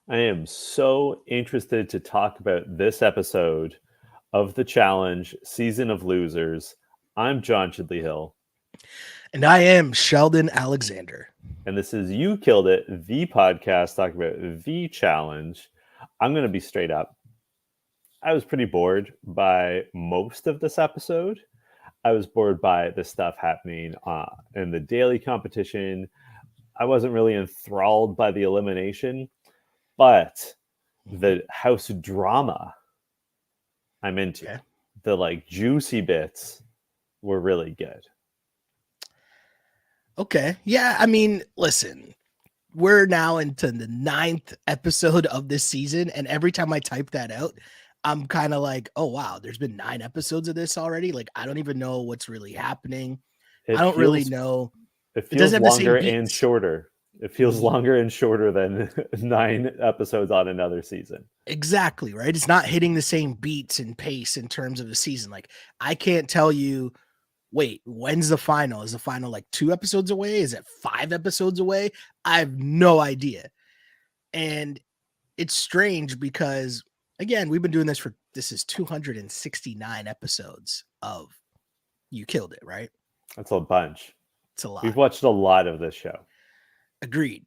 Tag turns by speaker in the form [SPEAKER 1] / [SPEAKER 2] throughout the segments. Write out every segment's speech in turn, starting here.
[SPEAKER 1] I am so interested to talk about this episode of The Challenge Season of Losers. I'm John Chidley Hill,
[SPEAKER 2] And I am Sheldon Alexander.
[SPEAKER 1] and this is You Killed It, the podcast talking about the challenge. I'm going to be straight up. I was pretty bored by most of this episode. I was bored by the stuff happening in the daily competition. I wasn't really enthralled by the elimination, but the house drama I'm into.
[SPEAKER 2] Okay.
[SPEAKER 1] The like juicy bits were really good.
[SPEAKER 2] Okay. Yeah. I mean, listen, we're now into the 9th episode of this season. And every time I type that out, I'm kind of like, oh, wow, there's been 9 episodes of this already. Like, I don't even know what's really happening. I
[SPEAKER 1] It
[SPEAKER 2] don't really
[SPEAKER 1] feels
[SPEAKER 2] know.
[SPEAKER 1] it
[SPEAKER 2] It doesn't
[SPEAKER 1] feels
[SPEAKER 2] have the same
[SPEAKER 1] longer and
[SPEAKER 2] beats.
[SPEAKER 1] shorter. It feels
[SPEAKER 2] Mhm.
[SPEAKER 1] longer and shorter than 9 episodes on another season.
[SPEAKER 2] Exactly. Right. It's not hitting the same beats and pace in terms of the season. Like, I can't tell you, wait, when's the final? Is the final like 2 episodes away? Is it 5 episodes away? I have no idea. And it's strange because, again, we've been doing this is 269 episodes of You Killed It, right?
[SPEAKER 1] That's a bunch.
[SPEAKER 2] It's a
[SPEAKER 1] We've
[SPEAKER 2] lot.
[SPEAKER 1] watched a lot of this show.
[SPEAKER 2] Agreed.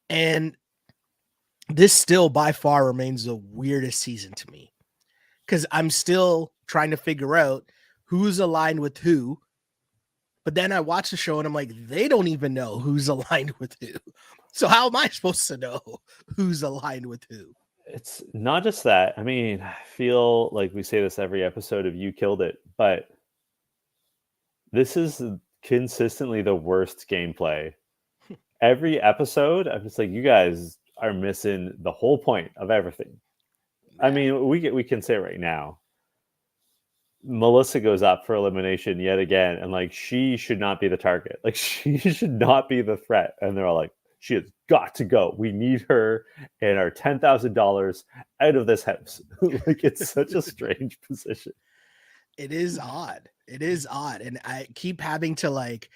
[SPEAKER 2] And this still by far remains the weirdest season to me because I'm still trying to figure out who's aligned with who. But then I watch the show and I'm like, they don't even know who's aligned with who. So how am I supposed to know who's aligned with who?
[SPEAKER 1] It's not just that. I mean, I feel like we say this every episode of You Killed It, but this is consistently the worst gameplay. Every episode, I'm just like, you guys are missing the whole point of everything. I
[SPEAKER 2] Yeah.
[SPEAKER 1] mean, we can say right now, Melissa goes up for elimination yet again, and like she should not be the target. Like she should not be the threat. And they're all like, she has got to go. We need her and our $10,000 out of this house. Like it's such a strange position.
[SPEAKER 2] It is odd. It is odd. And I keep having to like,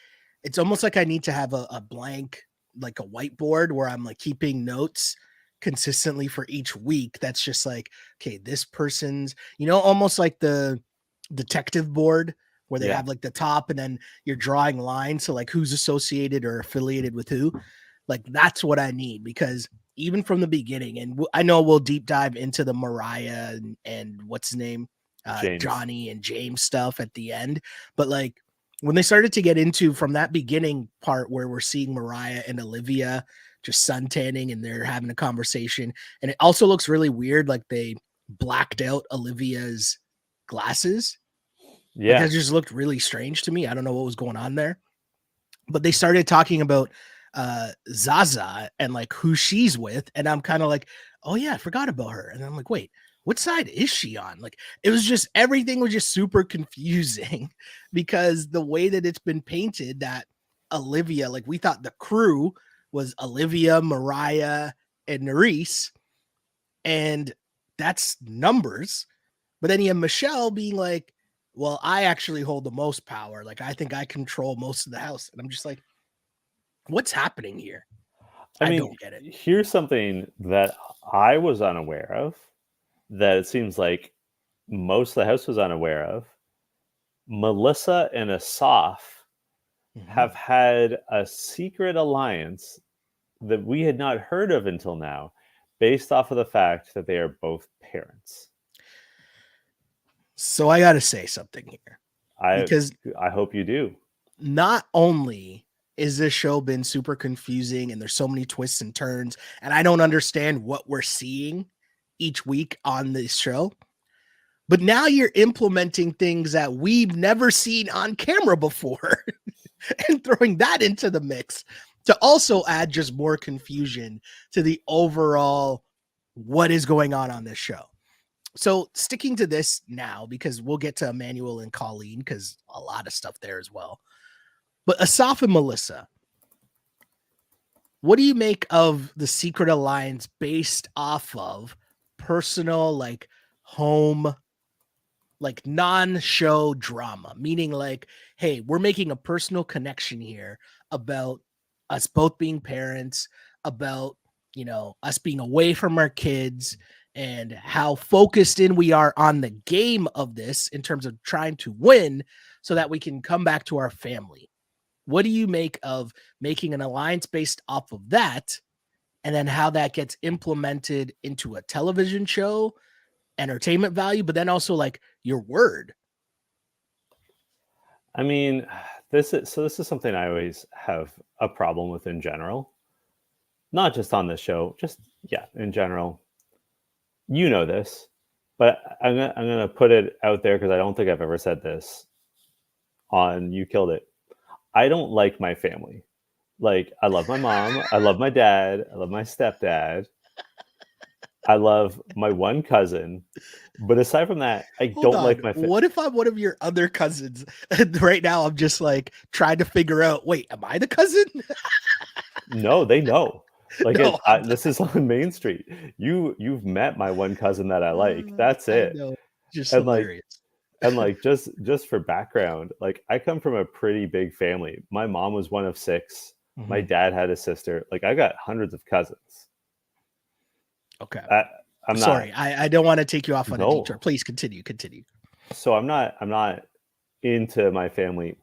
[SPEAKER 2] it's almost like I need to have a blank, like a whiteboard where I'm like keeping notes consistently for each week. That's just like, okay, this person's, almost like the detective board where they
[SPEAKER 1] Yeah.
[SPEAKER 2] have like the top and then you're drawing lines. So like who's associated or affiliated with who. Like that's what I need because even from the beginning, and I know we'll deep dive into the Mariah and what's his name,
[SPEAKER 1] James.
[SPEAKER 2] Johnny and James stuff at the end. But like when they started to get into from that beginning part where we're seeing Mariah and Olivia just suntanning and they're having a conversation, and it also looks really weird, like they blacked out Olivia's glasses. Like
[SPEAKER 1] Yeah.
[SPEAKER 2] that just looked really strange to me. I don't know what was going on there. But they started talking about Zaza and like who she's with, and I'm kind of like, oh yeah, I forgot about her. And I'm like, wait, what side is she on? Like it was just everything was just super confusing because the way that it's been painted that Olivia, like we thought the crew was Olivia, Mariah, and Nerys, and that's numbers. But then you have Michelle being like, well, I actually hold the most power. Like I think I control most of the house. And I'm just like, what's happening here?
[SPEAKER 1] I
[SPEAKER 2] I
[SPEAKER 1] mean,
[SPEAKER 2] don't get it.
[SPEAKER 1] here's something that I was unaware of that it seems like most of the house was unaware of. Melissa and Asaf
[SPEAKER 2] Mhm.
[SPEAKER 1] have had a secret alliance that we had not heard of until now, based off of the fact that they are both parents.
[SPEAKER 2] So I got to say something here
[SPEAKER 1] I
[SPEAKER 2] because
[SPEAKER 1] I hope you do.
[SPEAKER 2] not only is this show been super confusing and there's so many twists and turns, and I don't understand what we're seeing each week on this show, but now you're implementing things that we've never seen on camera before and throwing that into the mix to also add just more confusion to the overall what is going on this show. So sticking to this now because we'll get to Emmanuel and Colleen because a lot of stuff there as well. But Asaf and Melissa, what do you make of the secret alliance based off of personal, like home, like non-show drama? Meaning, like, hey, we're making a personal connection here about us both being parents, about us being away from our kids and how focused in we are on the game of this in terms of trying to win so that we can come back to our family. What do you make of making an alliance based off of that, and then how that gets implemented into a television show, entertainment value, but then also like your word?
[SPEAKER 1] I mean, this is something I always have a problem with in general. Not just on this show, just in general. You know this, but I'm gonna put it out there because I don't think I've ever said this on You Killed It. I don't like my family. Like, I love my mom, I love my dad, I love my stepdad, I love my one cousin, but aside from that, I
[SPEAKER 2] Hold
[SPEAKER 1] don't
[SPEAKER 2] on.
[SPEAKER 1] like my family.
[SPEAKER 2] What if I'm one of your other cousins? And right now, I'm just like trying to figure out. Wait, am I the cousin?
[SPEAKER 1] No, they know. Like,
[SPEAKER 2] No,
[SPEAKER 1] this is on Main Street. You've met my one cousin that I like. That's
[SPEAKER 2] I
[SPEAKER 1] it.
[SPEAKER 2] know. Just
[SPEAKER 1] And like,
[SPEAKER 2] hilarious.
[SPEAKER 1] just for background, like, I come from a pretty big family. My mom was one of 6. My
[SPEAKER 2] Mhm.
[SPEAKER 1] dad had a sister. Like, I got hundreds of cousins.
[SPEAKER 2] Okay.
[SPEAKER 1] I'm
[SPEAKER 2] Sorry,
[SPEAKER 1] not.
[SPEAKER 2] I don't want to take you off on a
[SPEAKER 1] No.
[SPEAKER 2] detour. Please continue.
[SPEAKER 1] So I'm not into my family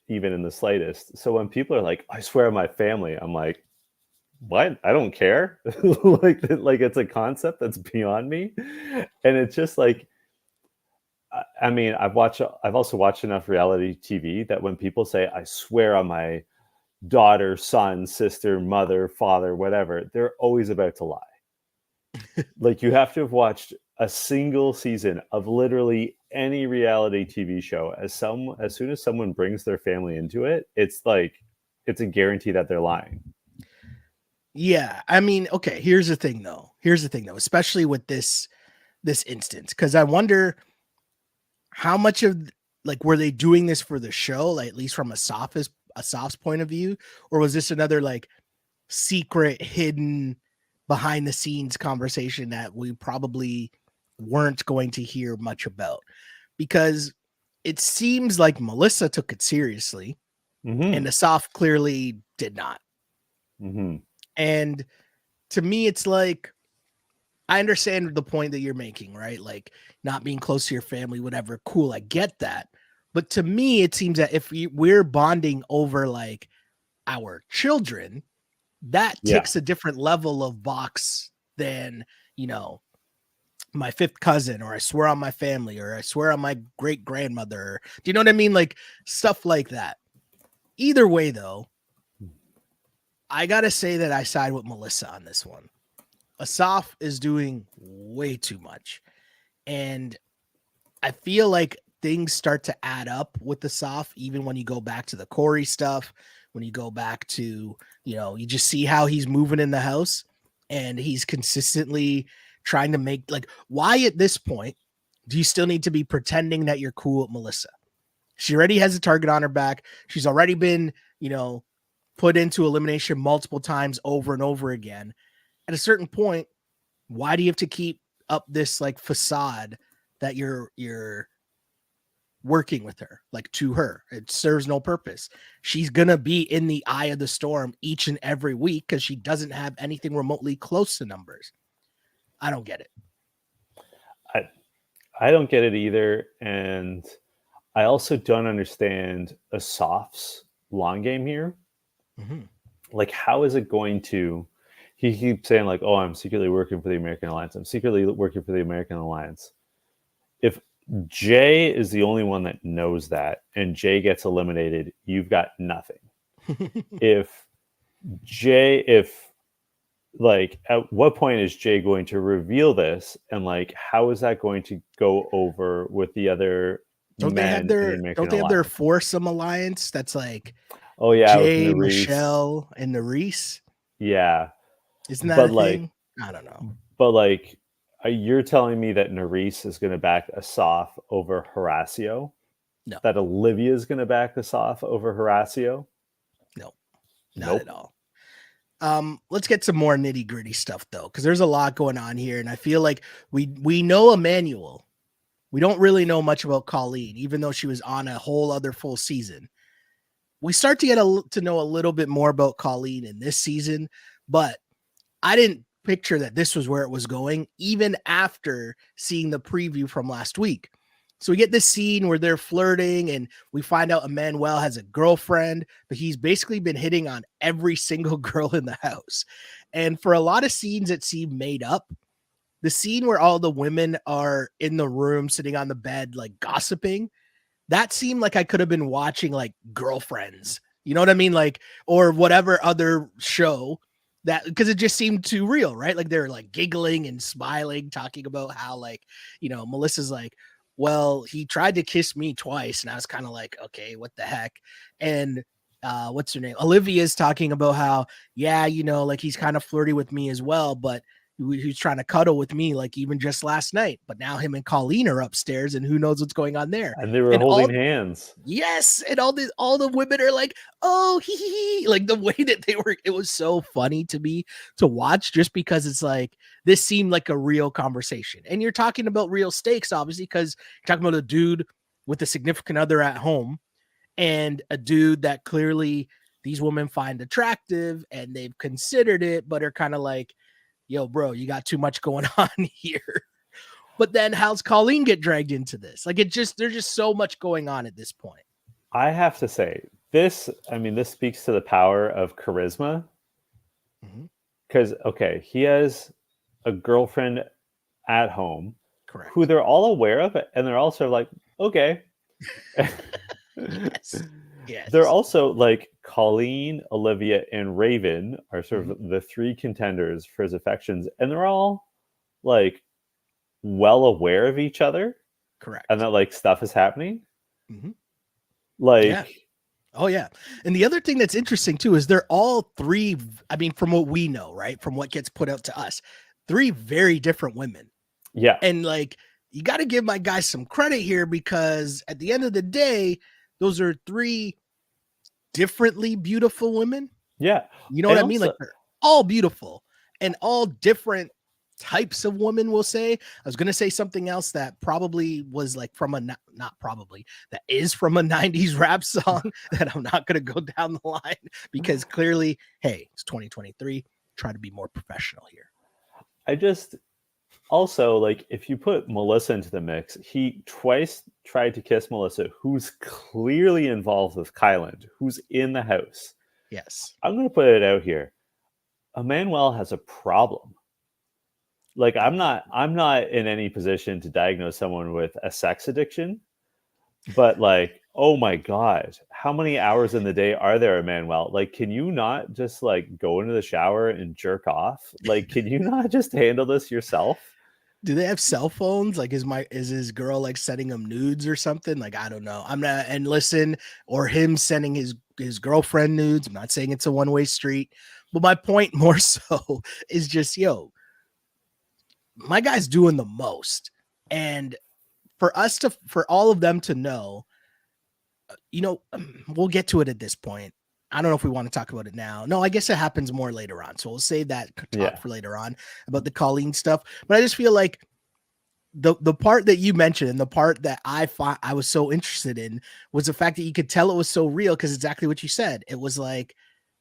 [SPEAKER 1] even in the slightest. So when people are like, I swear on my family, I'm like, what? I don't care. like it's a concept that's beyond me. And it's just like, I mean, I've also watched enough reality TV that when people say, I swear on my daughter, son, sister, mother, father, whatever, they're always about to lie. Like, you have to have watched a single season of literally any reality TV show. As soon as someone brings their family into it, it's like, it's a guarantee that they're lying.
[SPEAKER 2] Yeah, I mean, okay. Here's the thing, though. Especially with this instance, because I wonder how much of like were they doing this for the show, like at least from a soft's point of view, or was this another like secret, hidden, behind the scenes conversation that we probably weren't going to hear much about? Because it seems like Melissa took it seriously, and Asaf clearly did not.
[SPEAKER 1] Mm-hmm.
[SPEAKER 2] And to me, it's like, I understand the point that you're making, right? Like not being close to your family, whatever. Cool, I get that. But to me, it seems that if we're bonding over like our children, that
[SPEAKER 1] Yeah.
[SPEAKER 2] ticks a different level of box than, my fifth cousin, or I swear on my family, or I swear on my great grandmother. Do you know what I mean? Like stuff like that. Either way, though, I got to say that I side with Melissa on this one. Asaf is doing way too much. And I feel like things start to add up with Asaf, even when you go back to the Corey stuff, when you go back to, you just see how he's moving in the house, and he's consistently trying to make, like, why at this point do you still need to be pretending that you're cool with Melissa? She already has a target on her back. She's already been, put into elimination multiple times over and over again. At a certain point, why do you have to keep up this like facade that you're working with her, like to her? It serves no purpose. She's gonna be in the eye of the storm each and every week because she doesn't have anything remotely close to numbers. I don't get it.
[SPEAKER 1] I don't get it either, and I also don't understand Asaf's long game here.
[SPEAKER 2] Mm-hmm.
[SPEAKER 1] Like, how is it going to? He keeps saying like, "Oh, I'm secretly working for the American Alliance. I'm secretly working for the American Alliance." If Jay is the only one that knows that, and Jay gets eliminated, you've got nothing. if like, at what point is Jay going to reveal this, and like, how is that going to go over with the other
[SPEAKER 2] Don't they have
[SPEAKER 1] men in the
[SPEAKER 2] their
[SPEAKER 1] American
[SPEAKER 2] don't they have their
[SPEAKER 1] Alliance?
[SPEAKER 2] foursome alliance that's like
[SPEAKER 1] Oh yeah, with
[SPEAKER 2] Jay,
[SPEAKER 1] Nerys.
[SPEAKER 2] Michelle, and Nerys?
[SPEAKER 1] Yeah,
[SPEAKER 2] Isn't that
[SPEAKER 1] but
[SPEAKER 2] a
[SPEAKER 1] like,
[SPEAKER 2] thing? I don't know.
[SPEAKER 1] but like, you're telling me that Nerys is going to back Asaf over Horacio?
[SPEAKER 2] No.
[SPEAKER 1] That Olivia is going to back Asaf over Horacio?
[SPEAKER 2] No, not at all. Let's get some more nitty gritty stuff though, because there's a lot going on here, and I feel like we know Emmanuel. We don't really know much about Colleen, even though she was on a whole other full season. We start to get to know a little bit more about Colleen in this season, but I didn't picture that this was where it was going, even after seeing the preview from last week. So we get this scene where they're flirting, and we find out Emmanuel has a girlfriend, but he's basically been hitting on every single girl in the house. And for a lot of scenes that seem made up, the scene where all the women are in the room sitting on the bed, like gossiping, that seemed like I could have been watching like Girlfriends. You know what I mean? Like, or whatever other show that, because it just seemed too real, right? Like they're like giggling and smiling, talking about how, like, Melissa's like, well, he tried to kiss me twice. And I was kind of like, okay, what the heck? And what's her name? Olivia's talking about how, yeah, like he's kind of flirty with me as well, but he's trying to cuddle with me, like even just last night. But now him and Colleen are upstairs, and who knows what's going on there.
[SPEAKER 1] And they were
[SPEAKER 2] And
[SPEAKER 1] holding hands.
[SPEAKER 2] yes, and all the women are like, oh, he, like the way that they were. It was so funny to me to watch, just because it's like this seemed like a real conversation, and you're talking about real stakes, obviously, because you're talking about a dude with a significant other at home, and a dude that clearly these women find attractive, and they've considered it, but are kind of like, yo, bro, you got too much going on here. But then how's Colleen get dragged into this? Like, there's just so much going on at this point.
[SPEAKER 1] I have to say, this speaks to the power of charisma. Because, okay, he has a girlfriend at home.
[SPEAKER 2] Correct.
[SPEAKER 1] Who they're all aware of, and they're also like, okay.
[SPEAKER 2] Yes.
[SPEAKER 1] They're also like Colleen, Olivia, and Raven are sort of the three contenders for his affections, and they're all like well aware of each other.
[SPEAKER 2] Correct.
[SPEAKER 1] And that like stuff is happening.
[SPEAKER 2] Like, yeah. Oh yeah. And the other thing that's interesting too is they're all three, I mean, from what we know, right, from what gets put out to us, three very different women.
[SPEAKER 1] Yeah.
[SPEAKER 2] And like, you got to give my guys some credit here, because at the end of the day, those are three differently beautiful women.
[SPEAKER 1] Yeah.
[SPEAKER 2] You know what I mean? Like, they're all beautiful and all different types of women, we'll say. I was going to say something else that probably was like from that is from a 90s rap song that I'm not going to go down the line, because clearly, hey, it's 2023. Try to be more professional here.
[SPEAKER 1] I just also, like, if you put Melissa into the mix, he twice tried to kiss Melissa, who's clearly involved with Kyland, who's in the house.
[SPEAKER 2] Yes.
[SPEAKER 1] I'm going to put it out here. Emmanuel has a problem. Like, I'm not in any position to diagnose someone with a sex addiction, but like, oh my God, how many hours in the day are there, Emmanuel? Like, can you not just like go into the shower and jerk off? Like, can you not just handle this yourself?
[SPEAKER 2] Do they have cell phones? Like, is his girl like sending him nudes or something? Like, I don't know. I'm not, and listen, or him sending his girlfriend nudes. I'm not saying it's a one-way street, but my point more so is just, yo, my guy's doing the most. And for all of them to know, we'll get to it at this point. I don't know if we want to talk about it now. No, I guess it happens more later on. So we'll save that talk for later on about the Colleen stuff. But I just feel like the part that you mentioned, and the part that I was so interested in, was the fact that you could tell it was so real, because exactly what you said. It was like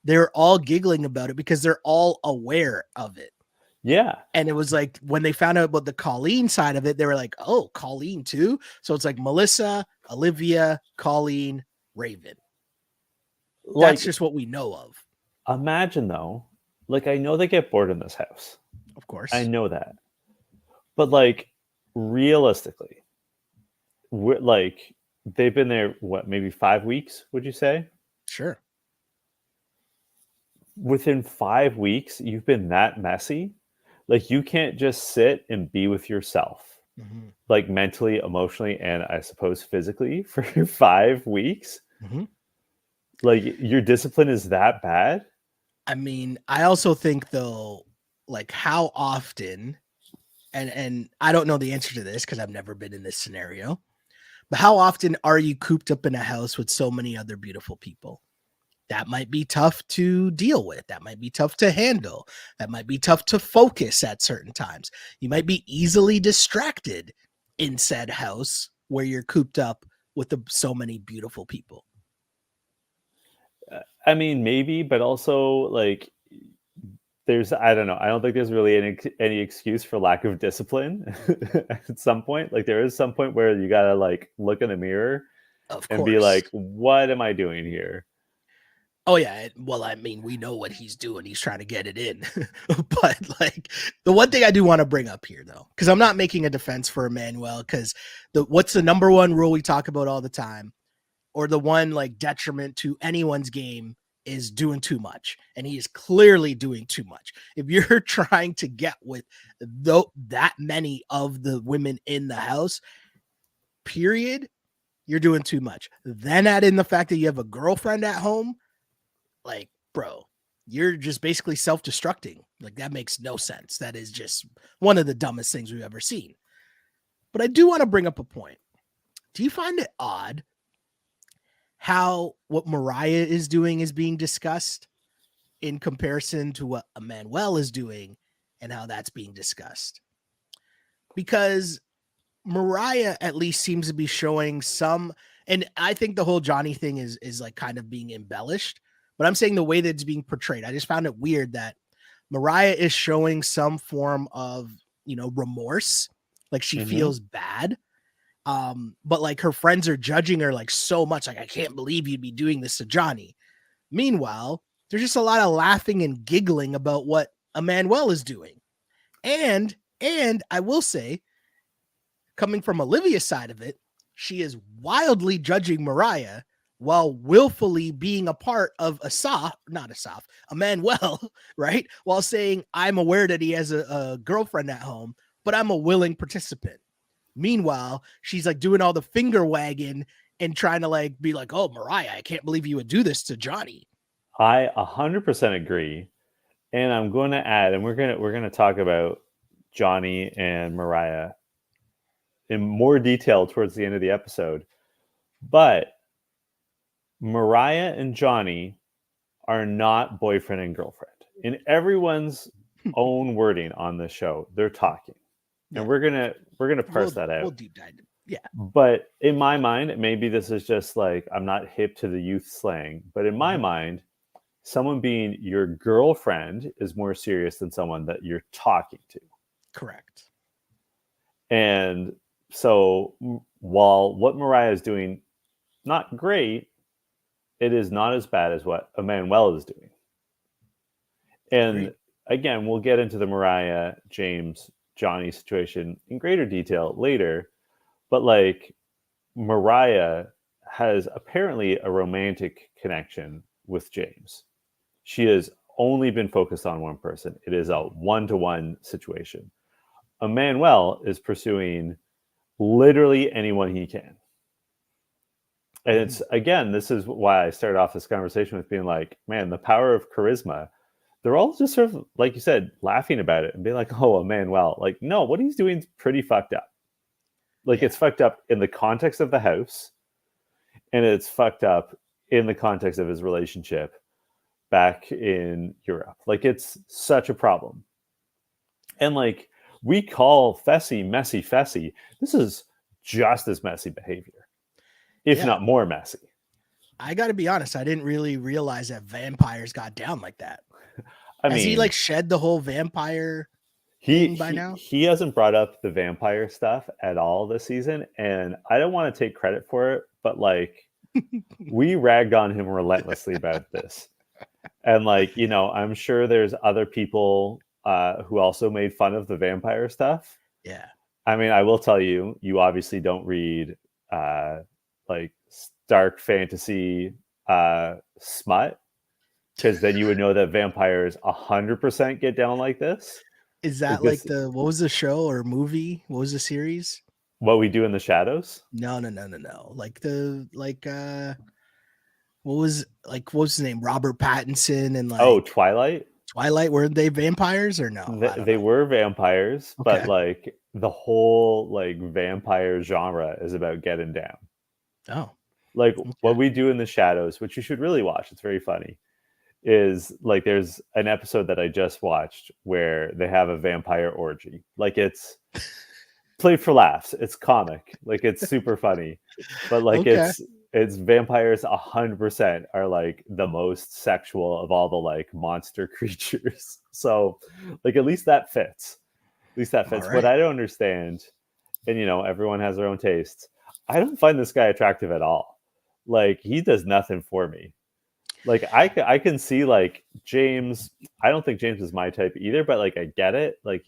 [SPEAKER 2] they're all giggling about it because they're all aware of it.
[SPEAKER 1] Yeah.
[SPEAKER 2] And it was like when they found out about the Colleen side of it, they were like, oh, Colleen too? So it's like Melissa, Olivia, Colleen, Raven. Like, that's just what we know of.
[SPEAKER 1] Imagine though, like, I know they get bored in this house.
[SPEAKER 2] Of course.
[SPEAKER 1] I know that. But like, realistically, like, they've been there, what, maybe 5 weeks, would you say?
[SPEAKER 2] Sure.
[SPEAKER 1] Within 5 weeks, you've been that messy. Like, you can't just sit and be with yourself, like mentally, emotionally, and I suppose physically for 5 weeks. Like, your discipline is that bad?
[SPEAKER 2] I mean, I also think though, like, how often, and I don't know the answer to this because I've never been in this scenario, but how often are you cooped up in a house with so many other beautiful people? That might be tough to deal with. That might be tough to handle. That might be tough to focus at certain times. You might be easily distracted in said house where you're cooped up with so many beautiful people.
[SPEAKER 1] I mean, maybe, but also, like, I don't know. I don't think there's really any excuse for lack of discipline at some point. Like there is some point where you gotta like look in the mirror
[SPEAKER 2] Of
[SPEAKER 1] and be
[SPEAKER 2] course.
[SPEAKER 1] like, what am I doing here?
[SPEAKER 2] Oh yeah, well, I mean, we know what he's doing. He's trying to get it in. But like the one thing I do want to bring up here though, because I'm not making a defense for Emmanuel, because what's the number one rule we talk about all the time, or the one like detriment to anyone's game is doing too much. And he is clearly doing too much. If you're trying to get with that many of the women in the house, period, you're doing too much. Then add in the fact that you have a girlfriend at home. Like, bro, you're just basically self-destructing. Like, that makes no sense. That is just one of the dumbest things we've ever seen. But I do want to bring up a point. Do you find it odd how what Mariah is doing is being discussed in comparison to what Emmanuel is doing and how that's being discussed? Because Mariah at least seems to be showing some, and I think the whole Johnny thing is like kind of being embellished, but I'm saying the way that it's being portrayed, I just found it weird that Mariah is showing some form of, remorse, like she feels bad. But like her friends are judging her like so much, like, I can't believe you'd be doing this to Johnny. Meanwhile, there's just a lot of laughing and giggling about what Emmanuel is doing. And I will say, coming from Olivia's side of it, she is wildly judging Mariah while willfully being a part of Emmanuel, right? While saying, I'm aware that he has a girlfriend at home, but I'm a willing participant. Meanwhile, she's like doing all the finger wagging and trying to like be like, oh, Mariah, I can't believe you would do this to Johnny.
[SPEAKER 1] I 100% agree. And I'm going to add, and we're going to talk about Johnny and Mariah in more detail towards the end of the episode. But Mariah and Johnny are not boyfriend and girlfriend. In everyone's own wording on the show, they're talking. And we're gonna parse that out.
[SPEAKER 2] We'll deep dive. Yeah.
[SPEAKER 1] But in my mind, maybe this is just like, I'm not hip to the youth slang, but in my mind, someone being your girlfriend is more serious than someone that you're talking to.
[SPEAKER 2] Correct.
[SPEAKER 1] And so while what Mariah is doing, not great, it is not as bad as what Emmanuel is doing. And again, we'll get into the Mariah, James, Johnny situation in greater detail later. But like, Mariah has apparently a romantic connection with James. She has only been focused on one person. It is a one-to-one situation. Emmanuel is pursuing literally anyone he can. And it's, again, this is why I started off this conversation with being like, man, the power of charisma. They're all just sort of, like you said, laughing about it and being like, oh, Emmanuel. Like, no, what he's doing is pretty fucked up. Like, it's fucked up in the context of the house, and it's fucked up in the context of his relationship back in Europe. Like, it's such a problem. And like, we call Fessy messy Fessy. This is just as messy behavior, if not more messy.
[SPEAKER 2] I got to be honest, I didn't really realize that vampires got down like that.
[SPEAKER 1] Has
[SPEAKER 2] he like shed the whole vampire thing by now?
[SPEAKER 1] He hasn't brought up the vampire stuff at all this season, and I don't want to take credit for it, but like, we ragged on him relentlessly about this. And like, I'm sure there's other people who also made fun of the vampire stuff.
[SPEAKER 2] Yeah.
[SPEAKER 1] I mean, I will tell you, you obviously don't read like dark fantasy smut, because then you would know that vampires 100% get down like this.
[SPEAKER 2] Is that like what was the show or movie? What was the series?
[SPEAKER 1] What We Do in the Shadows?
[SPEAKER 2] No. Like what was his name? Robert Pattinson and like
[SPEAKER 1] Twilight?
[SPEAKER 2] Twilight, were they vampires or no?
[SPEAKER 1] They were vampires, but like the whole like vampire genre is about getting down.
[SPEAKER 2] Oh.
[SPEAKER 1] Like What We Do in the Shadows, which you should really watch. It's very funny. Is like, there's an episode that I just watched where they have a vampire orgy. Like, it's played for laughs. It's comic. Like, it's super funny. But like, It's vampires 100% are like the most sexual of all the like monster creatures. So like at least that fits. At least that
[SPEAKER 2] All
[SPEAKER 1] fits. What
[SPEAKER 2] right.
[SPEAKER 1] I don't understand, and everyone has their own tastes. I don't find this guy attractive at all. Like he does nothing for me. Like I can see like James. I don't think James is my type either, but like I get it. Like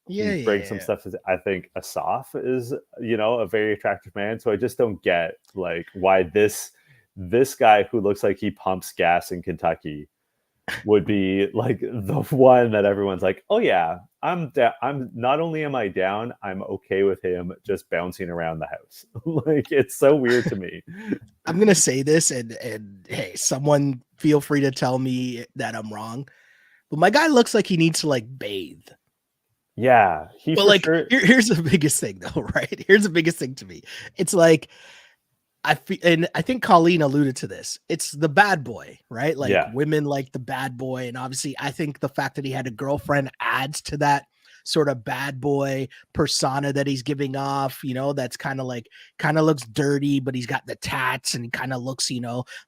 [SPEAKER 2] Yeah,
[SPEAKER 1] he brings some
[SPEAKER 2] yeah.
[SPEAKER 1] stuff. I think Asaf is a very attractive man. So I just don't get like why this guy who looks like he pumps gas in Kentucky would be like the one that everyone's like, oh yeah, I'm not only am I down, I'm okay with him just bouncing around the house. Like it's so weird to me.
[SPEAKER 2] I'm gonna say this, and hey, someone feel free to tell me that I'm wrong. But my guy looks like he needs to like bathe.
[SPEAKER 1] Yeah, he
[SPEAKER 2] But
[SPEAKER 1] for
[SPEAKER 2] like,
[SPEAKER 1] sure.
[SPEAKER 2] here's the biggest thing, though, right? Here's the biggest thing to me. It's like and I think Colleen alluded to this. It's the bad boy, right? Like
[SPEAKER 1] Yeah,
[SPEAKER 2] women like the bad boy, and obviously, I think the fact that he had a girlfriend adds to that sort of bad boy persona that he's giving off. That's kind of looks dirty, but he's got the tats, and he kind of looks,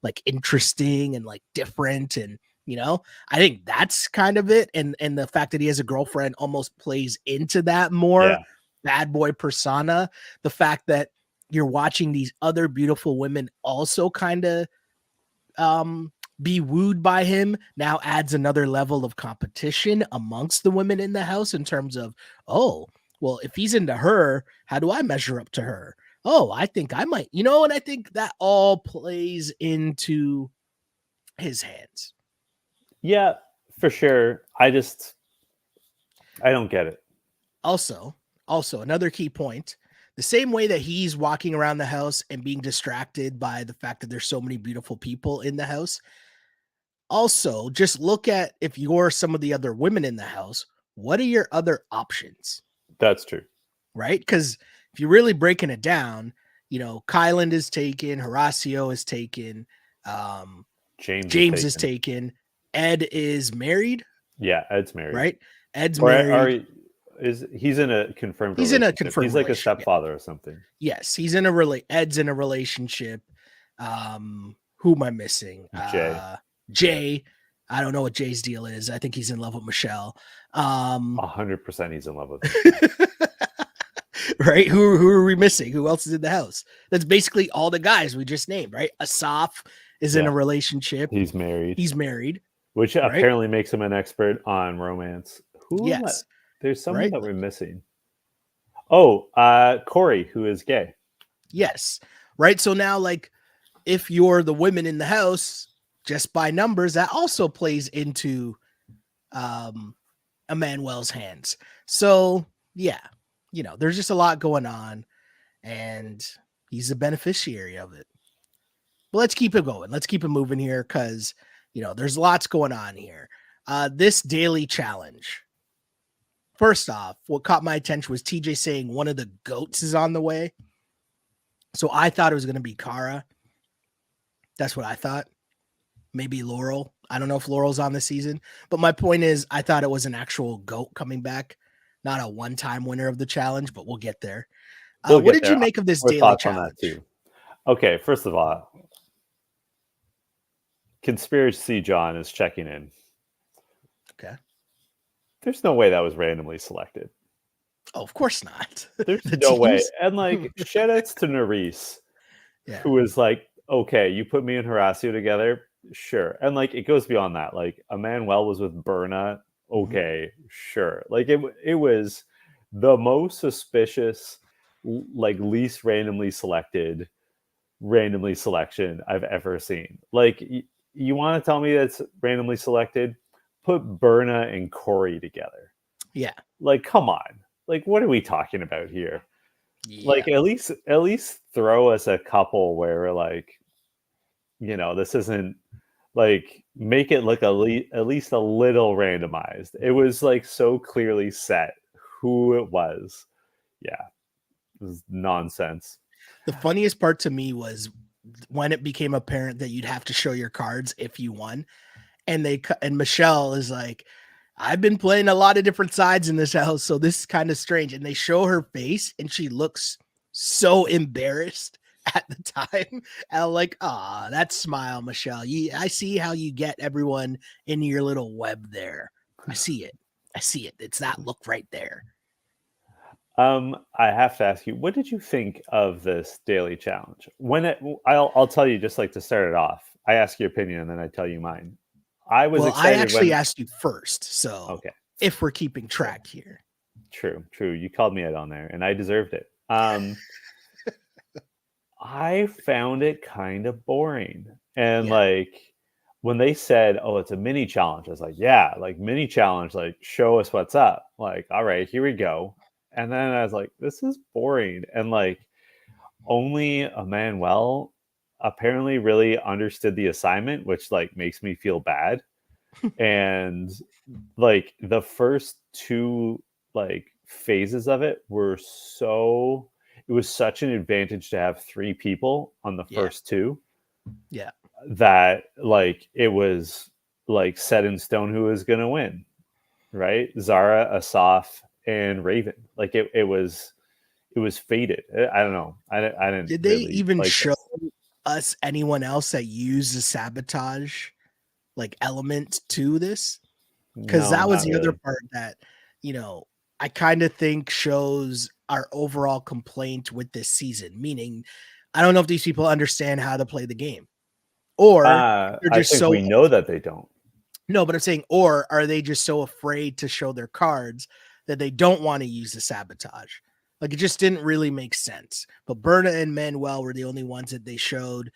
[SPEAKER 2] like interesting and like different, and I think that's kind of it. And the fact that he has a girlfriend almost plays into that more
[SPEAKER 1] yeah,
[SPEAKER 2] bad boy persona. The fact that you're watching these other beautiful women also kind of be wooed by him now adds another level of competition amongst the women in the house in terms of, oh, well, if he's into her, how do I measure up to her? Oh, I think I might, and I think that all plays into his hands.
[SPEAKER 1] yeah, for sure. I don't get it.
[SPEAKER 2] Also, another key point, the same way that he's walking around the house and being distracted by the fact that there's so many beautiful people in the house. Also, just look at if you're some of the other women in the house, what are your other options?
[SPEAKER 1] That's true.
[SPEAKER 2] Right? Because if you're really breaking it down, Kyland is taken, Horacio is taken, James is taken, Ed is married.
[SPEAKER 1] Yeah, Ed's married.
[SPEAKER 2] Right? Ed's
[SPEAKER 1] Or
[SPEAKER 2] married.
[SPEAKER 1] he's in a confirmed
[SPEAKER 2] He's in a
[SPEAKER 1] relationship.
[SPEAKER 2] confirmed
[SPEAKER 1] He's like a
[SPEAKER 2] relationship, yeah.
[SPEAKER 1] stepfather or something.
[SPEAKER 2] Yes, he's in Ed's in a relationship. Who am I missing? Jay. I don't know what Jay's deal is. I think he's in love with Michelle.
[SPEAKER 1] 100% he's in love with her.
[SPEAKER 2] Right? Who are we missing? Who else is in the house? That's basically all the guys we just named, right? Asaf is in a relationship.
[SPEAKER 1] He's married. Which apparently makes him an expert on romance.
[SPEAKER 2] Yes.
[SPEAKER 1] There's someone that we're missing. Oh, Corey, who is gay.
[SPEAKER 2] Yes. Right. So now, like, if you're the women in the house, just by numbers, that also plays into Emmanuel's hands. So yeah, there's just a lot going on, and he's a beneficiary of it. But let's keep it going. Let's keep it moving here, because there's lots going on here. This daily challenge. First off, what caught my attention was TJ saying one of the goats is on the way. So I thought it was going to be Kara. That's what I thought. Maybe Laurel. I don't know if Laurel's on this season, but my point is I thought it was an actual GOAT coming back, not a one-time winner of the challenge, but we'll get there. What did you make of this daily challenge?
[SPEAKER 1] Too. Okay, first of all, Conspiracy John is checking in.
[SPEAKER 2] Okay.
[SPEAKER 1] There's no way that was randomly selected.
[SPEAKER 2] Oh, of course not.
[SPEAKER 1] There's no way. And like, shout outs to Nerys, who was like, okay, you put me and Horacio together, sure. And like, it goes beyond that. Like, Emmanuel was with Berna, okay, sure. Like, it was the most suspicious, like, least randomly selection I've ever seen. Like, you want to tell me that's randomly selected? Put Berna and Corey together.
[SPEAKER 2] Yeah.
[SPEAKER 1] Like, come on. Like, what are we talking about here? Yeah. Like, at least throw us a couple where we're like, this isn't like, make it look at least a little randomized. It was like so clearly set who it was. Yeah, it was nonsense.
[SPEAKER 2] The funniest part to me was when it became apparent that you'd have to show your cards if you won, and Michelle is like, I've been playing a lot of different sides in this house, so this is kind of strange. And they show her face, and she looks so embarrassed at the time. And I'm like, ah, that smile, Michelle. I see how you get everyone in your little web there. I see it. I see it. It's that look right there.
[SPEAKER 1] I have to ask you, what did you think of this daily challenge? I'll tell you, just like to start it off. I ask your opinion and then I tell you mine. I was
[SPEAKER 2] Well, I
[SPEAKER 1] excited
[SPEAKER 2] actually
[SPEAKER 1] when.
[SPEAKER 2] asked you first. So
[SPEAKER 1] Okay,
[SPEAKER 2] if we're keeping track here.
[SPEAKER 1] true. You called me out on there, and I deserved it. I found it kind of boring, and
[SPEAKER 2] Yeah.
[SPEAKER 1] like when they said, "Oh, it's a mini challenge," I was like, "Yeah, like mini challenge, like show us what's up." Like, all right, here we go. And then I was like, "This is boring," and like only Emmanuel apparently really understood the assignment, which like makes me feel bad. And like the first two like phases of it were so it was such an advantage to have three people on the
[SPEAKER 2] Yeah.
[SPEAKER 1] first two
[SPEAKER 2] Yeah.
[SPEAKER 1] that like it was like set in stone who was gonna win, right? Zara, Asaf, and Raven. Like it was fated. I don't know. I didn't
[SPEAKER 2] Did they
[SPEAKER 1] really
[SPEAKER 2] even
[SPEAKER 1] like
[SPEAKER 2] show
[SPEAKER 1] this.
[SPEAKER 2] us anyone else that used the sabotage like element to this? Because
[SPEAKER 1] No,
[SPEAKER 2] that was
[SPEAKER 1] not
[SPEAKER 2] the other
[SPEAKER 1] really.
[SPEAKER 2] part that, you know, I kind of think shows our overall complaint with this season. Meaning, I don't know if these people understand how to play the game, or they're
[SPEAKER 1] I
[SPEAKER 2] just
[SPEAKER 1] think
[SPEAKER 2] so
[SPEAKER 1] we know that they don't.
[SPEAKER 2] no. But I'm saying, or are they just so afraid to show their cards that they don't want to use the sabotage? Like it just didn't really make sense. But Berna and Manuel were the only ones that they showed.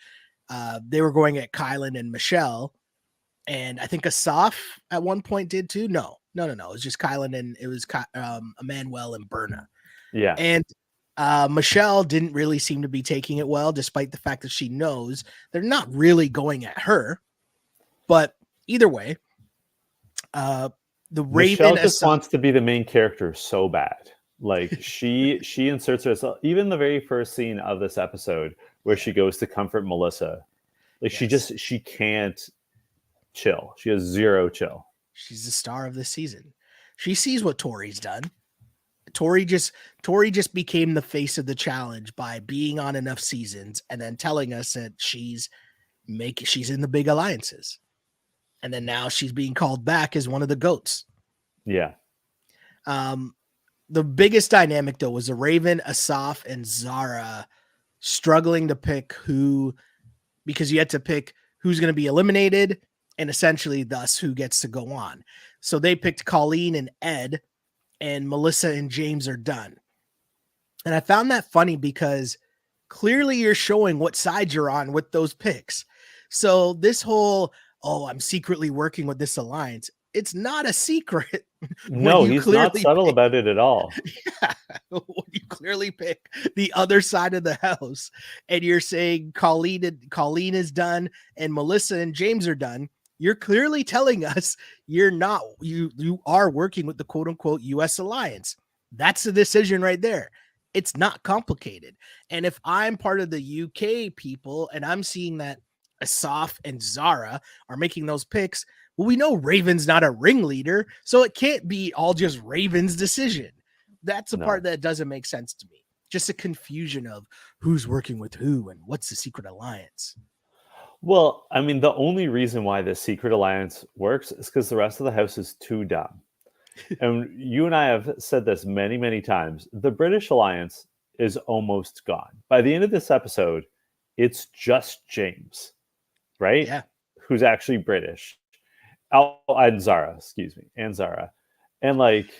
[SPEAKER 2] They were going at Kylan and Michelle, and I think Asaf at one point did too. No. It was just Kylan and it was Emmanuel and Berna.
[SPEAKER 1] Yeah.
[SPEAKER 2] And Michelle didn't really seem to be taking it well, despite the fact that she knows they're not really going at her. But either way, the Raven
[SPEAKER 1] Michelle just
[SPEAKER 2] Asaf,
[SPEAKER 1] wants to be the main character so bad. Like she inserts herself even the very first scene of this episode where
[SPEAKER 2] yeah,
[SPEAKER 1] she goes to comfort Melissa. Like
[SPEAKER 2] yes,
[SPEAKER 1] she can't chill. She has zero chill.
[SPEAKER 2] she's the star of this season. She sees what Tori's done. Tori just became the face of the challenge by being on enough seasons and then telling us that she's in the big alliances. And then now she's being called back as one of the goats.
[SPEAKER 1] Yeah.
[SPEAKER 2] The biggest dynamic though was the Raven, Asaf, and Zara struggling to pick who, because you had to pick who's going to be eliminated and essentially thus who gets to go on. So they picked Colleen and Ed, and Melissa and James are done. And I found that funny because clearly you're showing what side you're on with those picks. So this whole, oh, I'm secretly working with this alliance, it's not a secret when
[SPEAKER 1] No,
[SPEAKER 2] you
[SPEAKER 1] he's not
[SPEAKER 2] clearly
[SPEAKER 1] subtle
[SPEAKER 2] pick,
[SPEAKER 1] about it at all.
[SPEAKER 2] yeah, when you clearly pick the other side of the house and you're saying Colleen is done and Melissa and James are done. You're clearly telling us you're not, you are working with the quote unquote US alliance. That's the decision right there. It's not complicated. And if I'm part of the UK people and I'm seeing that Asaf and Zara are making those picks, well, we know Raven's not a ringleader, so it can't be all just Raven's decision. That's the part
[SPEAKER 1] No.
[SPEAKER 2] that doesn't make sense to me. Just a confusion of who's working with who and what's the secret alliance.
[SPEAKER 1] Well, I mean, the only reason why this secret alliance works is because the rest of the house is too dumb. And you and I have said this many, many times. The British alliance is almost gone. By the end of this episode, it's just James, right?
[SPEAKER 2] Yeah.
[SPEAKER 1] Who's actually British. Oh, and Zara, excuse me, and Zara. And like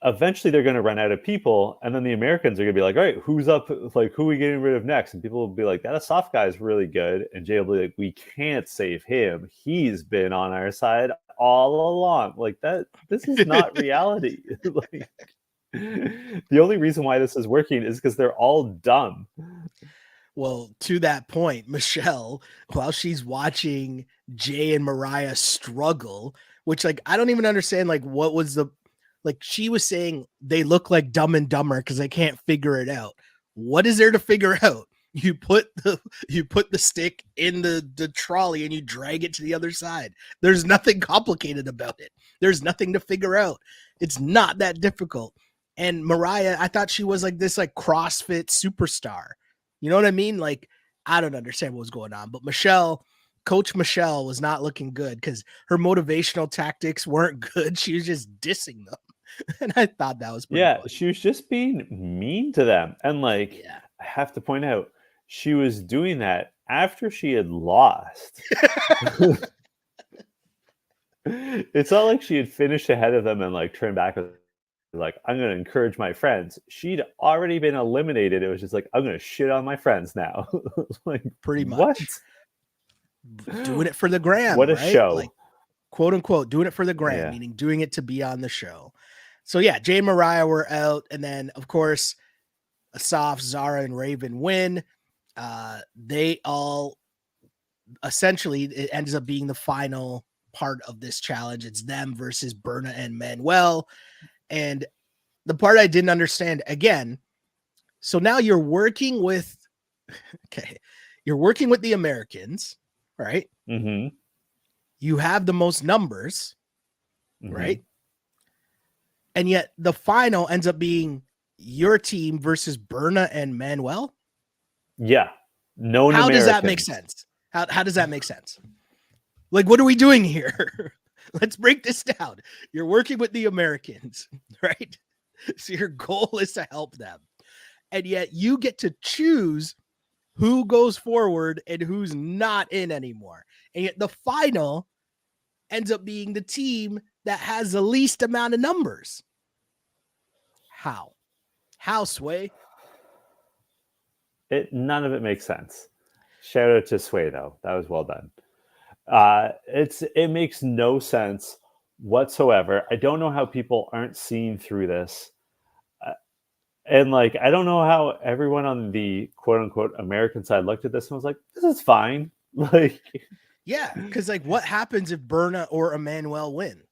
[SPEAKER 1] eventually they're going to run out of people, and then the Americans are going to be like, all right, who's up, like who are we getting rid of next? And people will be like, that Asaf guy is really good, and Jay will be like, we can't save him, he's been on our side all along. Like that, this is not reality. Like the only reason why this is working is because they're all dumb.
[SPEAKER 2] Well, to that point, Michelle, while she's watching Jay and Mariah struggle, which like I don't even understand, like what was the, like she was saying they look like Dumb and Dumber because they can't figure it out. What is there to figure out? You put the stick in the trolley and you drag it to the other side. There's nothing complicated about it. There's nothing to figure out. It's not that difficult. And Mariah, I thought she was like this like CrossFit superstar. You know what I mean? Like, I don't understand what was going on, but Coach Michelle was not looking good because her motivational tactics weren't good. She was just dissing them. And I thought that was pretty
[SPEAKER 1] Yeah,
[SPEAKER 2] funny.
[SPEAKER 1] she was just being mean to them. And like,
[SPEAKER 2] Yeah.
[SPEAKER 1] I have to point out, she was doing that after she had lost. It's not like she had finished ahead of them and like turned back and like, I'm gonna encourage my friends. She'd already been eliminated. It was just like, I'm gonna shit on my friends now. Like,
[SPEAKER 2] Pretty
[SPEAKER 1] what?
[SPEAKER 2] much. Doing it for the gram,
[SPEAKER 1] What a
[SPEAKER 2] right?
[SPEAKER 1] show.
[SPEAKER 2] Like, quote unquote, doing it for the gram,
[SPEAKER 1] Yeah.
[SPEAKER 2] meaning doing it to be on the show. So yeah, Jay and Mariah were out, and then of course, Asaf, Zara, and Raven win. They all essentially, it ends up being the final part of this challenge. It's them versus Berna and Manuel. And the part I didn't understand again. So now you're working with, okay, you're working with the Americans, right?
[SPEAKER 1] Mm-hmm.
[SPEAKER 2] You have the most numbers,
[SPEAKER 1] Mm-hmm.
[SPEAKER 2] right? And yet the final ends up being your team versus Berna and Manuel.
[SPEAKER 1] Yeah. Known
[SPEAKER 2] How does that make
[SPEAKER 1] Americans.
[SPEAKER 2] sense? How does that make sense? Like, what are we doing here? Let's break this down. You're working with the Americans, right? So your goal is to help them. And yet you get to choose who goes forward and who's not in anymore. And yet the final ends up being the team that has the least amount of numbers. How, Sway?
[SPEAKER 1] None of it makes sense. Shout out to Sway though. That was well done. It makes no sense whatsoever. I don't know how people aren't seeing through this. And like, I don't know how everyone on the quote unquote American side looked at this and was like, this is fine. Like,
[SPEAKER 2] Yeah, because like what happens if Berna or Emmanuel win?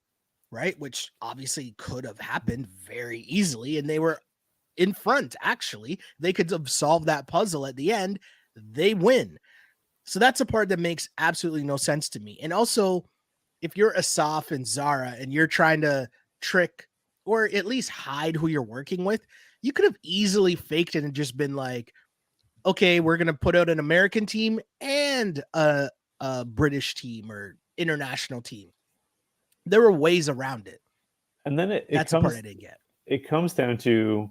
[SPEAKER 2] Right? Which obviously could have happened very easily. And they were in front, actually. They could have solved that puzzle at the end. They win. So that's a part that makes absolutely no sense to me. And also, if you're Asaf and Zara and you're trying to trick or at least hide who you're working with, you could have easily faked it and just been like, okay, we're going to put out an American team and a British team or international team. There were ways around it.
[SPEAKER 1] and then
[SPEAKER 2] That's the part I didn't get.
[SPEAKER 1] It comes down to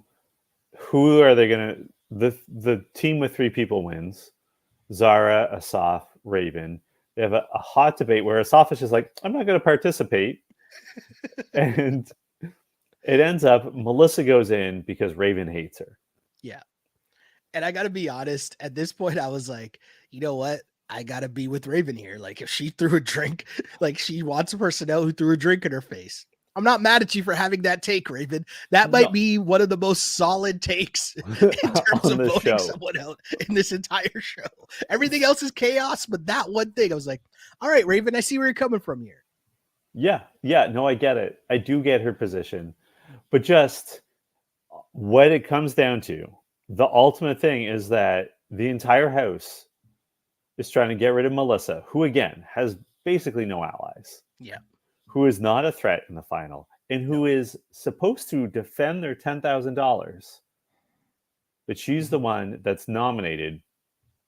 [SPEAKER 1] who are they gonna the team with 3 people wins. Zara, Asaf, Raven. They have a hot debate where Asaf is just like, I'm not gonna participate. And it ends up Melissa goes in because Raven hates her.
[SPEAKER 2] Yeah. And I got to be honest, at this point, I was like, you know what? I got to be with Raven here. Like, if she threw a drink, like she wants a personnel who threw a drink in her face. I'm not mad at you for having that take, Raven. That might be one of the most solid takes in terms of voting someone out in this entire show. Everything else is chaos, but that one thing, I was like, all right, Raven, I see where you're coming from here.
[SPEAKER 1] Yeah. No, I get it. I do get her position. But just what it comes down to, the ultimate thing is that the entire house is trying to get rid of Melissa, who again has basically no allies.
[SPEAKER 2] Yeah.
[SPEAKER 1] Who is not a threat in the final and who is supposed to defend their $10,000. But she's the one that's nominated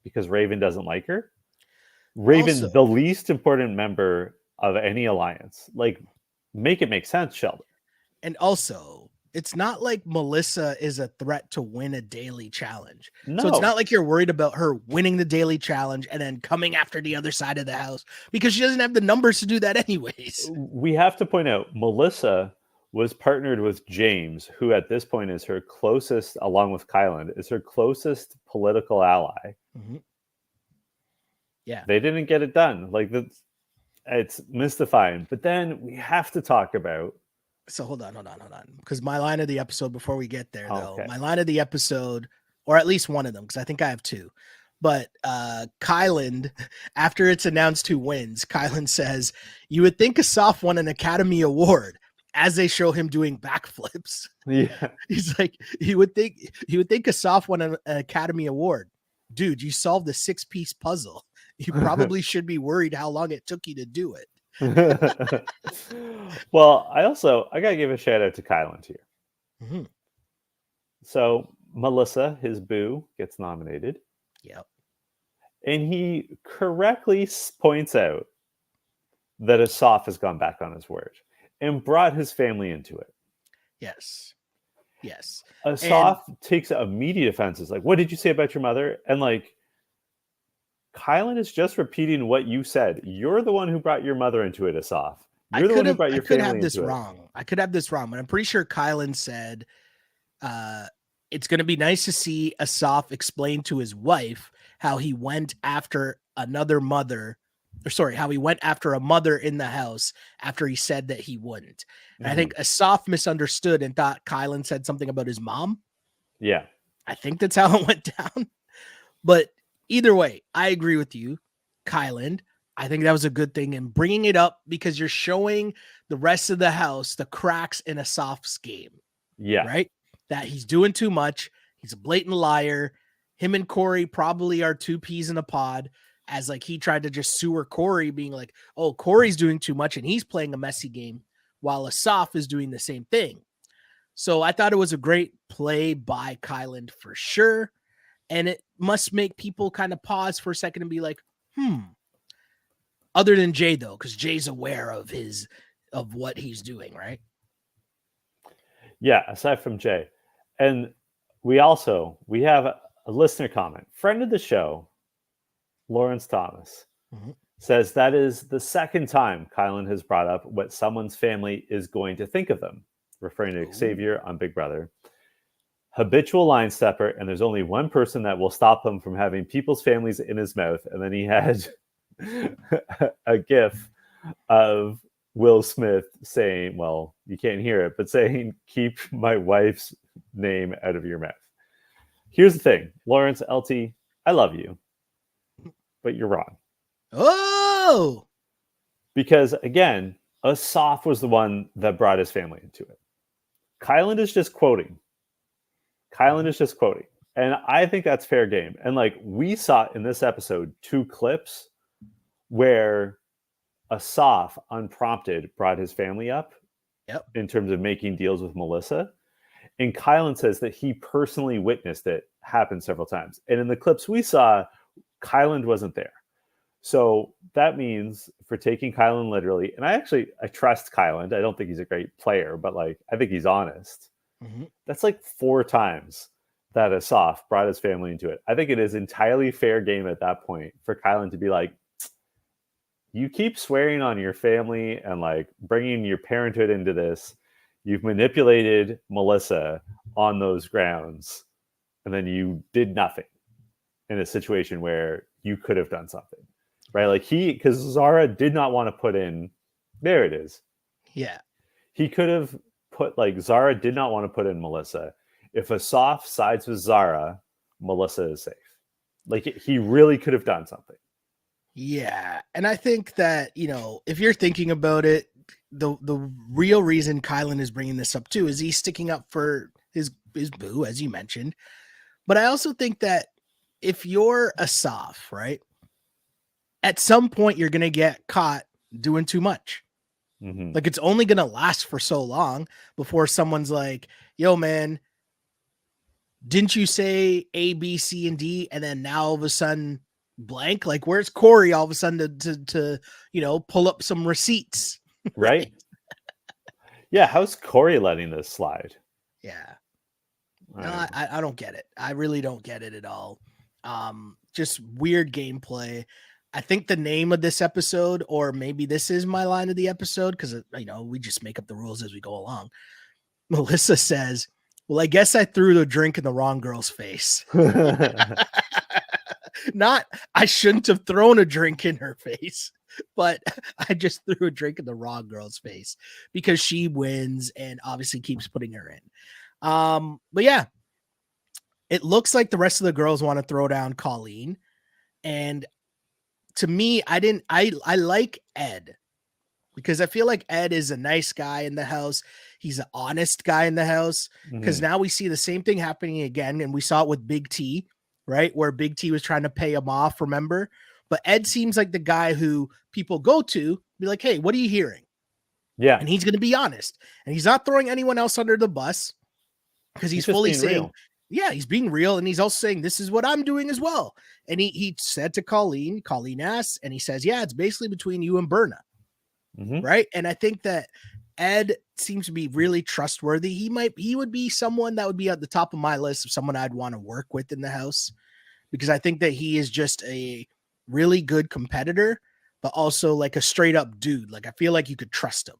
[SPEAKER 1] because Raven doesn't like her. Raven, also, the least important member of any alliance. Like, make it make sense, Sheldon.
[SPEAKER 2] And also, it's not like Melissa is a threat to win a daily challenge. No. So it's not like you're worried about her winning the daily challenge and then coming after the other side of the house because she doesn't have the numbers to do that anyways.
[SPEAKER 1] We have to point out Melissa was partnered with James, who at this point is her closest, along with Kyland, is her closest political ally.
[SPEAKER 2] Mm-hmm. Yeah.
[SPEAKER 1] They didn't get it done. Like, it's mystifying. But then we have to talk about.
[SPEAKER 2] So hold on. Because my line of the episode, before we get there, though, my line of the episode, or at least one of them, because I think I have 2. But Kyland, after it's announced who wins, Kyland says, you would think Asaf won an Academy Award as they show him doing backflips.
[SPEAKER 1] Yeah.
[SPEAKER 2] He's like, you would think Asaf won an Academy Award. Dude, you solved a 6-piece puzzle. You probably should be worried how long it took you to do it.
[SPEAKER 1] Well, I gotta give a shout out to Kyland here.
[SPEAKER 2] Mm-hmm.
[SPEAKER 1] So Melissa, his boo, gets nominated.
[SPEAKER 2] Yep.
[SPEAKER 1] And he correctly points out that Asaf has gone back on his word and brought his family into it.
[SPEAKER 2] Yes. Yes.
[SPEAKER 1] Asaf takes immediate offenses. Like, what did you say about your mother? And like, Kylan is just repeating what you said. You're the one who brought your mother into it, Asaf. You're the one who brought your family into it.
[SPEAKER 2] I could have this wrong, but I'm pretty sure Kylan said it's going to be nice to see Asaf explain to his wife how he went after another mother, or sorry, how he went after a mother in the house after he said that he wouldn't. And I think Asaf misunderstood and thought Kylan said something about his mom.
[SPEAKER 1] Yeah.
[SPEAKER 2] I think that's how it went down. But either way, I agree with you, Kylan. I think that was a good thing in bringing it up because you're showing the rest of the house the cracks in Asaf's game.
[SPEAKER 1] Yeah.
[SPEAKER 2] Right? That he's doing too much. He's a blatant liar. Him and Corey probably are two peas in a pod, as like he tried to just sewer Corey, being like, oh, Corey's doing too much and he's playing a messy game while Asaf is doing the same thing. So I thought it was a great play by Kylan for sure. And it must make people kind of pause for a second and be like, other than Jay though, because Jay's aware of what he's doing, right?
[SPEAKER 1] Yeah, aside from Jay. And we have a listener comment. Friend of the show, Lawrence Thomas, says that is the second time Kylan has brought up what someone's family is going to think of them, referring to Xavier on Big Brother. Habitual line stepper, and there's only one person that will stop him from having people's families in his mouth. And then he had a gif of Will Smith saying, well, you can't hear it, but saying, keep my wife's name out of your mouth. Here's the thing, Lawrence, LT, I love you, but you're wrong.
[SPEAKER 2] Oh!
[SPEAKER 1] Because again, Asaf was the one that brought his family into it. Kylan is just quoting. And I think that's fair game. And like we saw in this episode, 2 clips where Asaf unprompted brought his family up in terms of making deals with Melissa. And Kylan says that he personally witnessed it happen several times. And in the clips we saw, Kylan wasn't there. So that means, for taking Kylan literally, and I trust Kylan. I don't think he's a great player, but like I think he's honest. That's like 4 times that Asaf brought his family into it. I think it is entirely fair game at that point for Kylan to be like, you keep swearing on your family and like bringing your parenthood into this. You've manipulated Melissa on those grounds, and then you did nothing in a situation where you could have done something, right? Like because Zara did not want to put in, there it is.
[SPEAKER 2] Yeah.
[SPEAKER 1] He could have Zara did not want to put in Melissa. If Asaf sides with Zara, Melissa is safe. Like he really could have done something.
[SPEAKER 2] Yeah. And I think that, if you're thinking about it, the real reason Kylan is bringing this up too is he's sticking up for his boo, as you mentioned. But I also think that if you're Asaf, right, at some point you're going to get caught doing too much. Like it's only going to last for so long before someone's like, yo, man, didn't you say A, B, C, and D? And then now all of a sudden blank, like where's Corey all of a sudden to pull up some receipts?
[SPEAKER 1] Right. Yeah. How's Corey letting this slide?
[SPEAKER 2] Yeah. No, I don't get it. I really don't get it at all. Just weird gameplay. I think the name of this episode, or maybe this is my line of the episode, because we just make up the rules as we go along. Melissa says, well, I guess I threw the drink in the wrong girl's face. Not, I shouldn't have thrown a drink in her face, but I just threw a drink in the wrong girl's face because she wins and obviously keeps putting her in. But yeah, it looks like the rest of the girls want to throw down Colleen. And to me, I like Ed because I feel like Ed is a nice guy in the house. He's an honest guy in the house, because now we see the same thing happening again. And we saw it with Big T, right? Where Big T was trying to pay him off, remember? But Ed seems like the guy who people go to be like, hey, what are you hearing?
[SPEAKER 1] Yeah.
[SPEAKER 2] And he's going to be honest. And he's not throwing anyone else under the bus, because he's fully saying, real. yeah, he's being real, and he's also saying this is what I'm doing as well. And he said to Colleen asks, and he says, yeah, it's basically between you and Berna, right? And I think that Ed seems to be really trustworthy. He would be someone that would be at the top of my list of someone I'd want to work with in the house, because I think that he is just a really good competitor, but also like a straight up dude. Like I feel like you could trust him.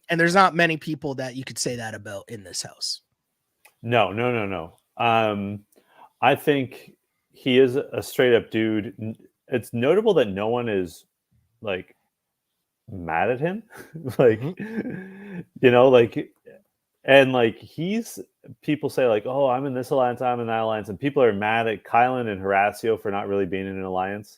[SPEAKER 2] And there's not many people that you could say that about in this house.
[SPEAKER 1] No. I think he is a straight up dude. It's notable that no one is like mad at him. Like, you know, like, and like people say like, oh, I'm in this alliance, I'm in that alliance. And people are mad at Kylan and Horacio for not really being in an alliance.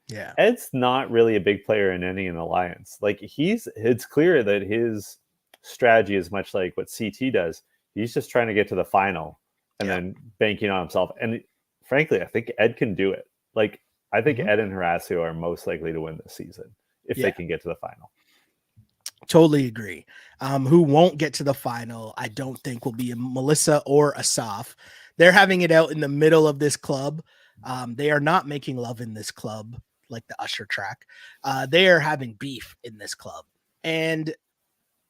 [SPEAKER 2] Yeah.
[SPEAKER 1] Ed's not really a big player in any alliance. Like it's clear that his strategy is much like what CT does. He's just trying to get to the final and then banking on himself. And frankly, I think Ed can do it. Like, I think Ed and Horacio are most likely to win this season if they can get to the final.
[SPEAKER 2] Totally agree. Who won't get to the final, I don't think will be a Melissa or Asaf. They're having it out in the middle of this club. They are not making love in this club like the Usher track. They are having beef in this club. And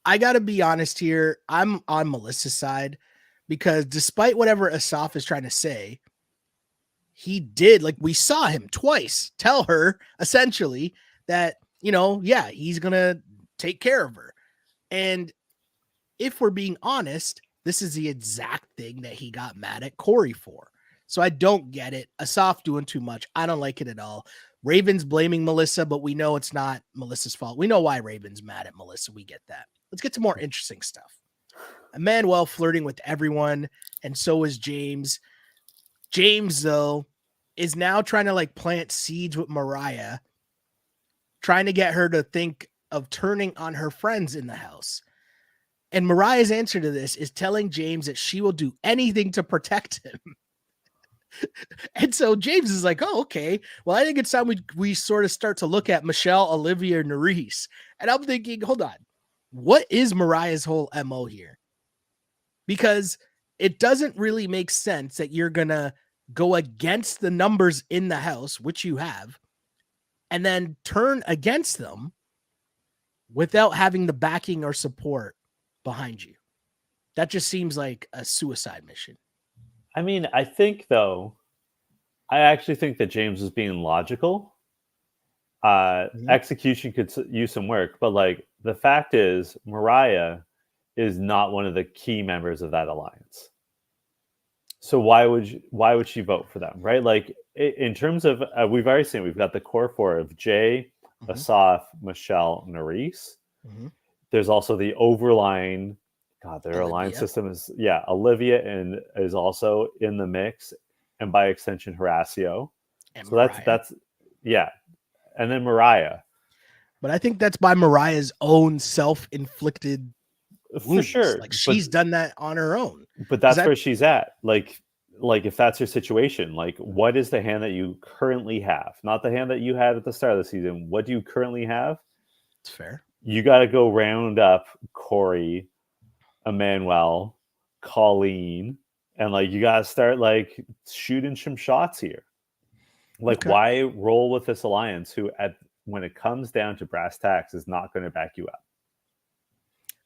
[SPEAKER 2] I got to be honest here. I'm on Melissa's side because despite whatever Asaf is trying to say, he did, like we saw him twice tell her essentially that, you know, yeah, he's going to take care of her. And if we're being honest, this is the exact thing that he got mad at Corey for. So I don't get it. Asaf doing too much. I don't like it at all. Raven's blaming Melissa, but we know it's not Melissa's fault. We know why Raven's mad at Melissa. We get that. Let's get to more interesting stuff. Emmanuel flirting with everyone, and so is James. James, though, is now trying to like plant seeds with Mariah, trying to get her to think of turning on her friends in the house. And Mariah's answer to this is telling James that she will do anything to protect him. And so James is like, oh, okay. Well, I think it's time we sort of start to look at Michelle, Olivia, and Nerys. And I'm thinking, hold on. What is Mariah's whole MO here? Because it doesn't really make sense that you're going to go against the numbers in the house, which you have, and then turn against them without having the backing or support behind you. That just seems like a suicide mission.
[SPEAKER 1] I mean, I think, though, I actually think that James is being logical. Execution could use some work, but like the fact is, Mariah is not one of the key members of that alliance. So why would she vote for them, right? Like in terms of we've already seen we've got the core four of Jay, Asaf, Michelle, Nerys. There's also the overline. God, their alliance system is Olivia and is also in the mix, and by extension Horacio. And so Mariah. that's and then Mariah.
[SPEAKER 2] But I think that's by Mariah's own self-inflicted wounds.
[SPEAKER 1] For sure.
[SPEAKER 2] Like she's done that on her own.
[SPEAKER 1] But that's where she's at. Like if that's your situation, like what is the hand that you currently have? Not the hand that you had at the start of the season. What do you currently have?
[SPEAKER 2] It's fair.
[SPEAKER 1] You got to go round up Corey, Emmanuel, Colleen, and like you got to start like shooting some shots here. Like why roll with this alliance who when it comes down to brass tacks is not going to back you up?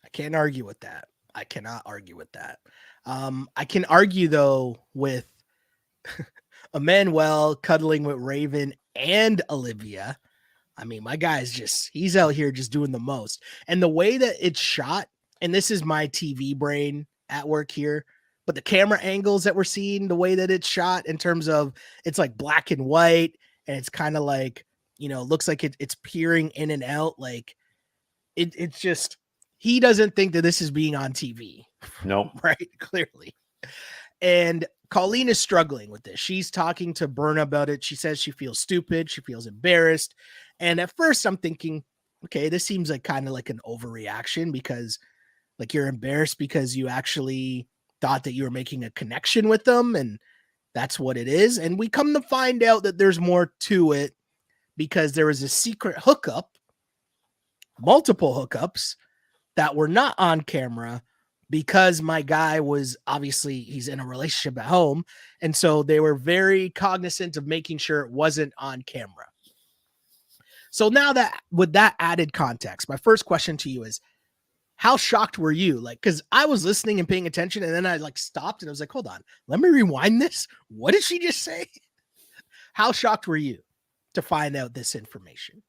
[SPEAKER 2] I can't argue with that. I cannot argue with that. I can argue though with Emmanuel cuddling with Raven and Olivia. I mean, my guy's he's out here just doing the most. And the way that it's shot, and this is my TV brain at work here, but the camera angles that we're seeing, the way that it's shot in terms of it's like black and white, and it's kind of like, you know, looks like it's peering in and out. Like it's just, he doesn't think that this is being on TV.
[SPEAKER 1] Nope.
[SPEAKER 2] Right. Clearly. And Colleen is struggling with this. She's talking to Berna about it. She says she feels stupid. She feels embarrassed. And at first I'm thinking, okay, this seems like kind of like an overreaction because like you're embarrassed because you actually thought that you were making a connection with them. And that's what it is. And we come to find out that there's more to it because there was a secret hookup, multiple hookups that were not on camera because my guy was obviously he's in a relationship at home. And so they were very cognizant of making sure it wasn't on camera. So now that with that added context, my first question to you is how shocked were you? Like, because I was listening and paying attention, and then I like stopped and I was like, hold on, let me rewind this. What did she just say? How shocked were you to find out this information?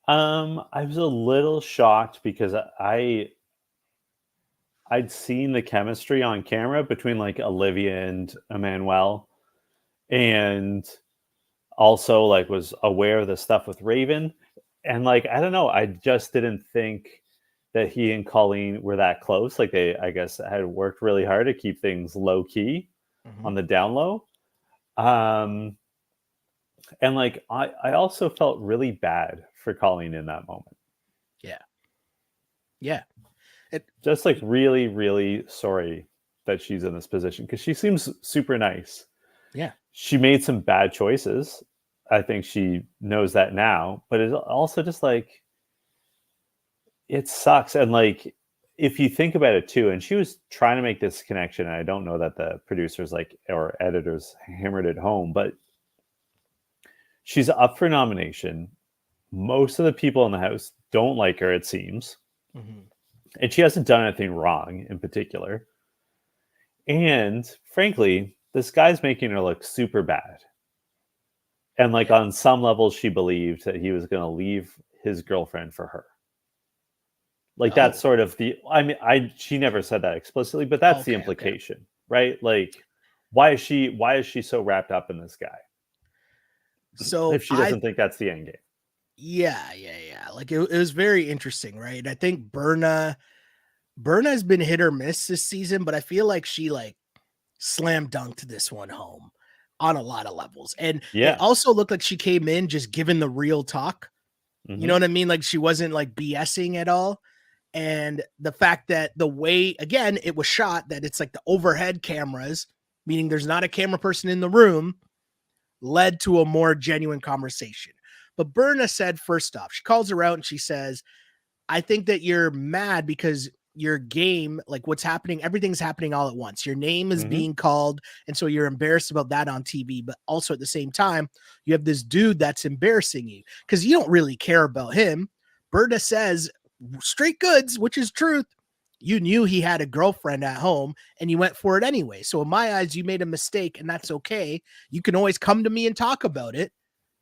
[SPEAKER 1] I was a little shocked because I'd seen the chemistry on camera between like Olivia and Emmanuel, and also like was aware of the stuff with Raven, and like I don't know, I just didn't think that he and Colleen were that close. Like they, I guess, had worked really hard to keep things low key on the down low. And like I also felt really bad for Colleen in that moment.
[SPEAKER 2] Yeah. Yeah.
[SPEAKER 1] Just like really, really sorry that she's in this position because she seems super nice.
[SPEAKER 2] Yeah.
[SPEAKER 1] She made some bad choices. I think she knows that now, but it's also just like it sucks. And like if you think about it too, and she was trying to make this connection, and I don't know that the producers like or editors hammered it home, but she's up for nomination. Most of the people in the house don't like her, it seems. And she hasn't done anything wrong in particular. And frankly, this guy's making her look super bad. And like on some levels, she believed that he was going to leave his girlfriend for her. Like that's sort of the, I mean, she never said that explicitly, but that's the implication, right? Like, why is she so wrapped up in this guy?
[SPEAKER 2] So
[SPEAKER 1] if she doesn't think that's the end game.
[SPEAKER 2] Yeah. Like it was very interesting, right? And I think Berna has been hit or miss this season, but I feel like she like slam dunked this one home on a lot of levels. And it also looked like she came in just giving the real talk. You know what I mean? Like she wasn't like BSing at all. And the fact that the way, again, it was shot, that it's like the overhead cameras, meaning there's not a camera person in the room, led to a more genuine conversation. But Berna said, first off, she calls her out and she says, I think that you're mad because your game, like what's happening, everything's happening all at once. Your name is being called. And so you're embarrassed about that on TV. But also at the same time, you have this dude that's embarrassing you because you don't really care about him. Berna says straight goods, which is truth. You knew he had a girlfriend at home and you went for it anyway. So in my eyes, you made a mistake and that's okay. You can always come to me and talk about it.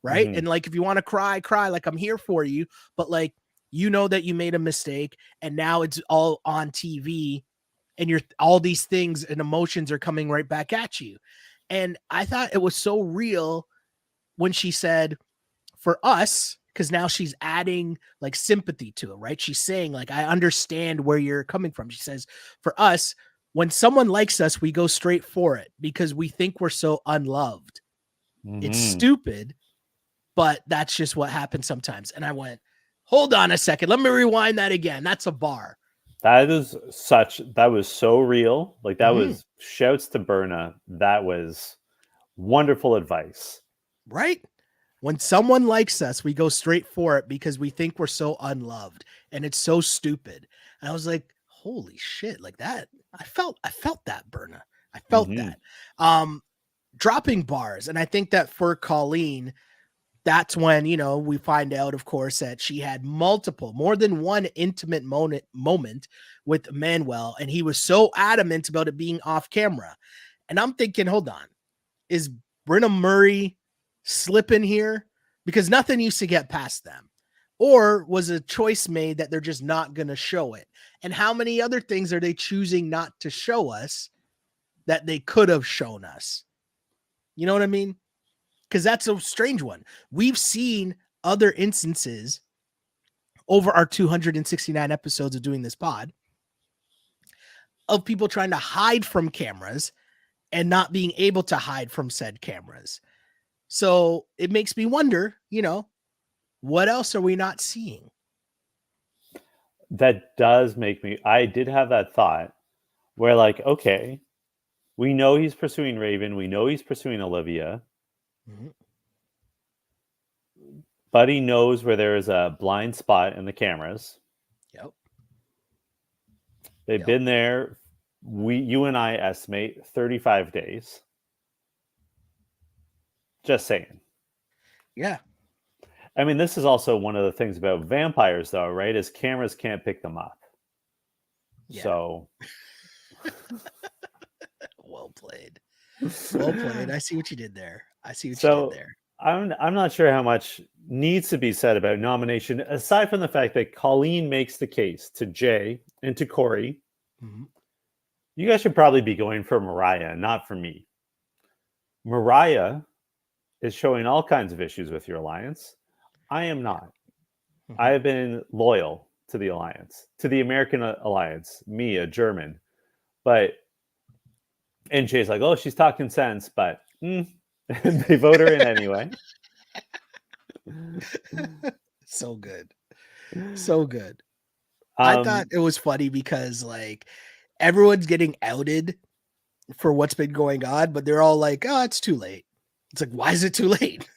[SPEAKER 2] Right. And like, if you want to cry, like I'm here for you. But like, you know that you made a mistake and now it's all on TV and all these things and emotions are coming right back at you. And I thought it was so real when she said, for us, because now she's adding like sympathy to it, right? She's saying like, I understand where you're coming from. She says, for us, when someone likes us, we go straight for it because we think we're so unloved. It's stupid, but that's just what happens sometimes. And I went, hold on a second. Let me rewind that again. That's a bar.
[SPEAKER 1] That was so real. Like that was shouts to Berna. That was wonderful advice.
[SPEAKER 2] Right? When someone likes us, we go straight for it because we think we're so unloved and it's so stupid. And I was like, holy shit, like that. I felt that, Berna. I felt that. Dropping bars. And I think that for Colleen, that's when, you know, we find out, of course, that she had more than one intimate moment with Emmanuel, and he was so adamant about it being off camera. And I'm thinking, hold on, is Brenna Murray slipping here? Because nothing used to get past them. Or was a choice made that they're just not going to show it? And how many other things are they choosing not to show us that they could have shown us? You know what I mean? Because that's a strange one. We've seen other instances over our 269 episodes of doing this pod of people trying to hide from cameras and not being able to hide from said cameras. So it makes me wonder, you know, what else are we not seeing?
[SPEAKER 1] That does make me, I did have that thought where like, okay, we know he's pursuing Raven. We know he's pursuing Olivia. Buddy knows where there is a blind spot in the cameras.
[SPEAKER 2] Yep.
[SPEAKER 1] They've
[SPEAKER 2] Yep.
[SPEAKER 1] been there. You and I estimate 35 days. Just saying.
[SPEAKER 2] Yeah.
[SPEAKER 1] I mean, this is also one of the things about vampires, though, right? Is cameras can't pick them up.
[SPEAKER 2] Yeah.
[SPEAKER 1] So
[SPEAKER 2] Well played. Well played. I see what you did there.
[SPEAKER 1] So I'm not sure how much needs to be said about nomination, aside from the fact that Colleen makes the case to Jay and to Corey.
[SPEAKER 2] Mhm.
[SPEAKER 1] You guys should probably be going for Mariah, not for me. Mariah is showing all kinds of issues with your alliance. I am not.
[SPEAKER 2] Mhm.
[SPEAKER 1] I have been loyal to the alliance, to the American alliance, me, a German. And Jay's like, oh, she's talking sense, but and they vote her in anyway.
[SPEAKER 2] So good. So good. I thought it was funny because like everyone's getting outed for what's been going on, but they're all like, "Oh, it's too late." It's like, why is it too late?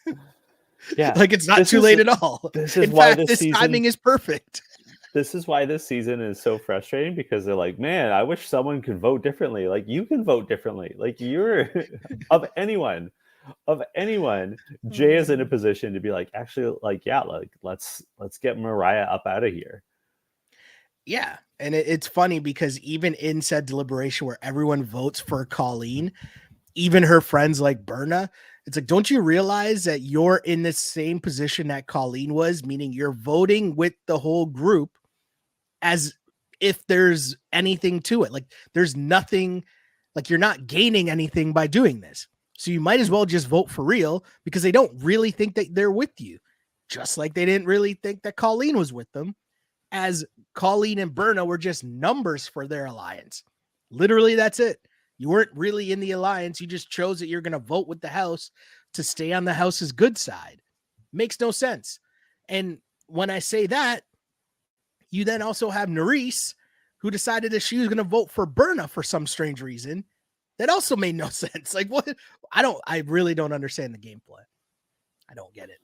[SPEAKER 1] Yeah,
[SPEAKER 2] Like it's not too late at all.
[SPEAKER 1] This is
[SPEAKER 2] In
[SPEAKER 1] why
[SPEAKER 2] fact, this timing is perfect.
[SPEAKER 1] This is why this season is so frustrating, because they're like, man, I wish someone could vote differently. Like you can vote differently. Like you're of anyone, Jay is in a position to be like, actually, like, yeah, like let's get Mariah up out of here.
[SPEAKER 2] Yeah. And it's funny because even in said deliberation where everyone votes for Colleen, even her friends like Berna, it's like, don't you realize that you're in the same position that Colleen was, meaning you're voting with the whole group as if there's anything to it. Like there's nothing, like you're not gaining anything by doing this. So you might as well just vote for real because they don't really think that they're with you. Just like they didn't really think that Colleen was with them, as Colleen and Berna were just numbers for their alliance. Literally, that's it. You weren't really in the alliance. You just chose that you're going to vote with the house to stay on the house's good side. Makes no sense. And when I say that, you then also have Nerys, who decided that she was going to vote for Berna for some strange reason. That also made no sense. Like what? I really don't understand the gameplay. I don't get it.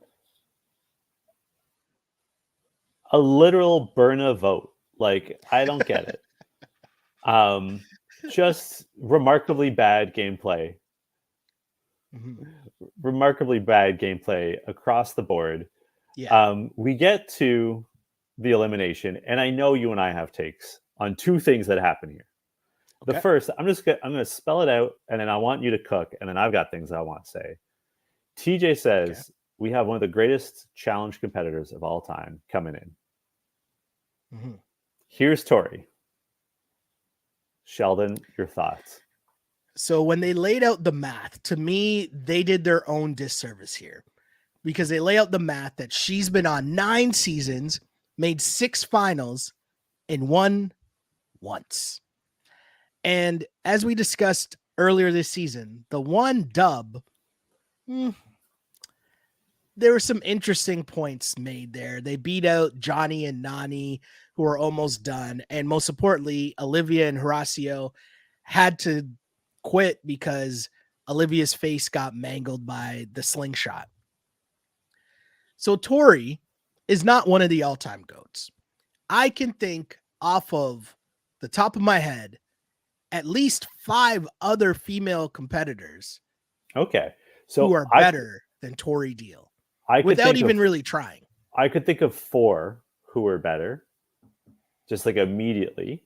[SPEAKER 1] A literal Berna vote. Like, I don't get it. Just remarkably bad gameplay. Remarkably bad gameplay across the board.
[SPEAKER 2] Yeah.
[SPEAKER 1] We get to the elimination, and I know you and I have takes on two things that happen here. Okay. The first, I'm going to spell it out, and then I want you to cook, and then I've got things I want to say. TJ says we have one of the greatest challenge competitors of all time coming in. Here's Tori. Sheldon, your thoughts?
[SPEAKER 2] So when they laid out the math, to me, they did their own disservice here because they lay out the math that she's been on 9 seasons, made 6 finals, and won once. And as we discussed earlier this season, the one dub, there were some interesting points made there. They beat out Johnny and Nany, who are almost done. And most importantly, Olivia and Horacio had to quit because Olivia's face got mangled by the slingshot. So Tori is not one of the all-time GOATs. I can think off of the top of my head at least 5 other female competitors.
[SPEAKER 1] Okay. So
[SPEAKER 2] who are better than Tori Deal without even really trying.
[SPEAKER 1] I could think of 4 who are better, just like immediately.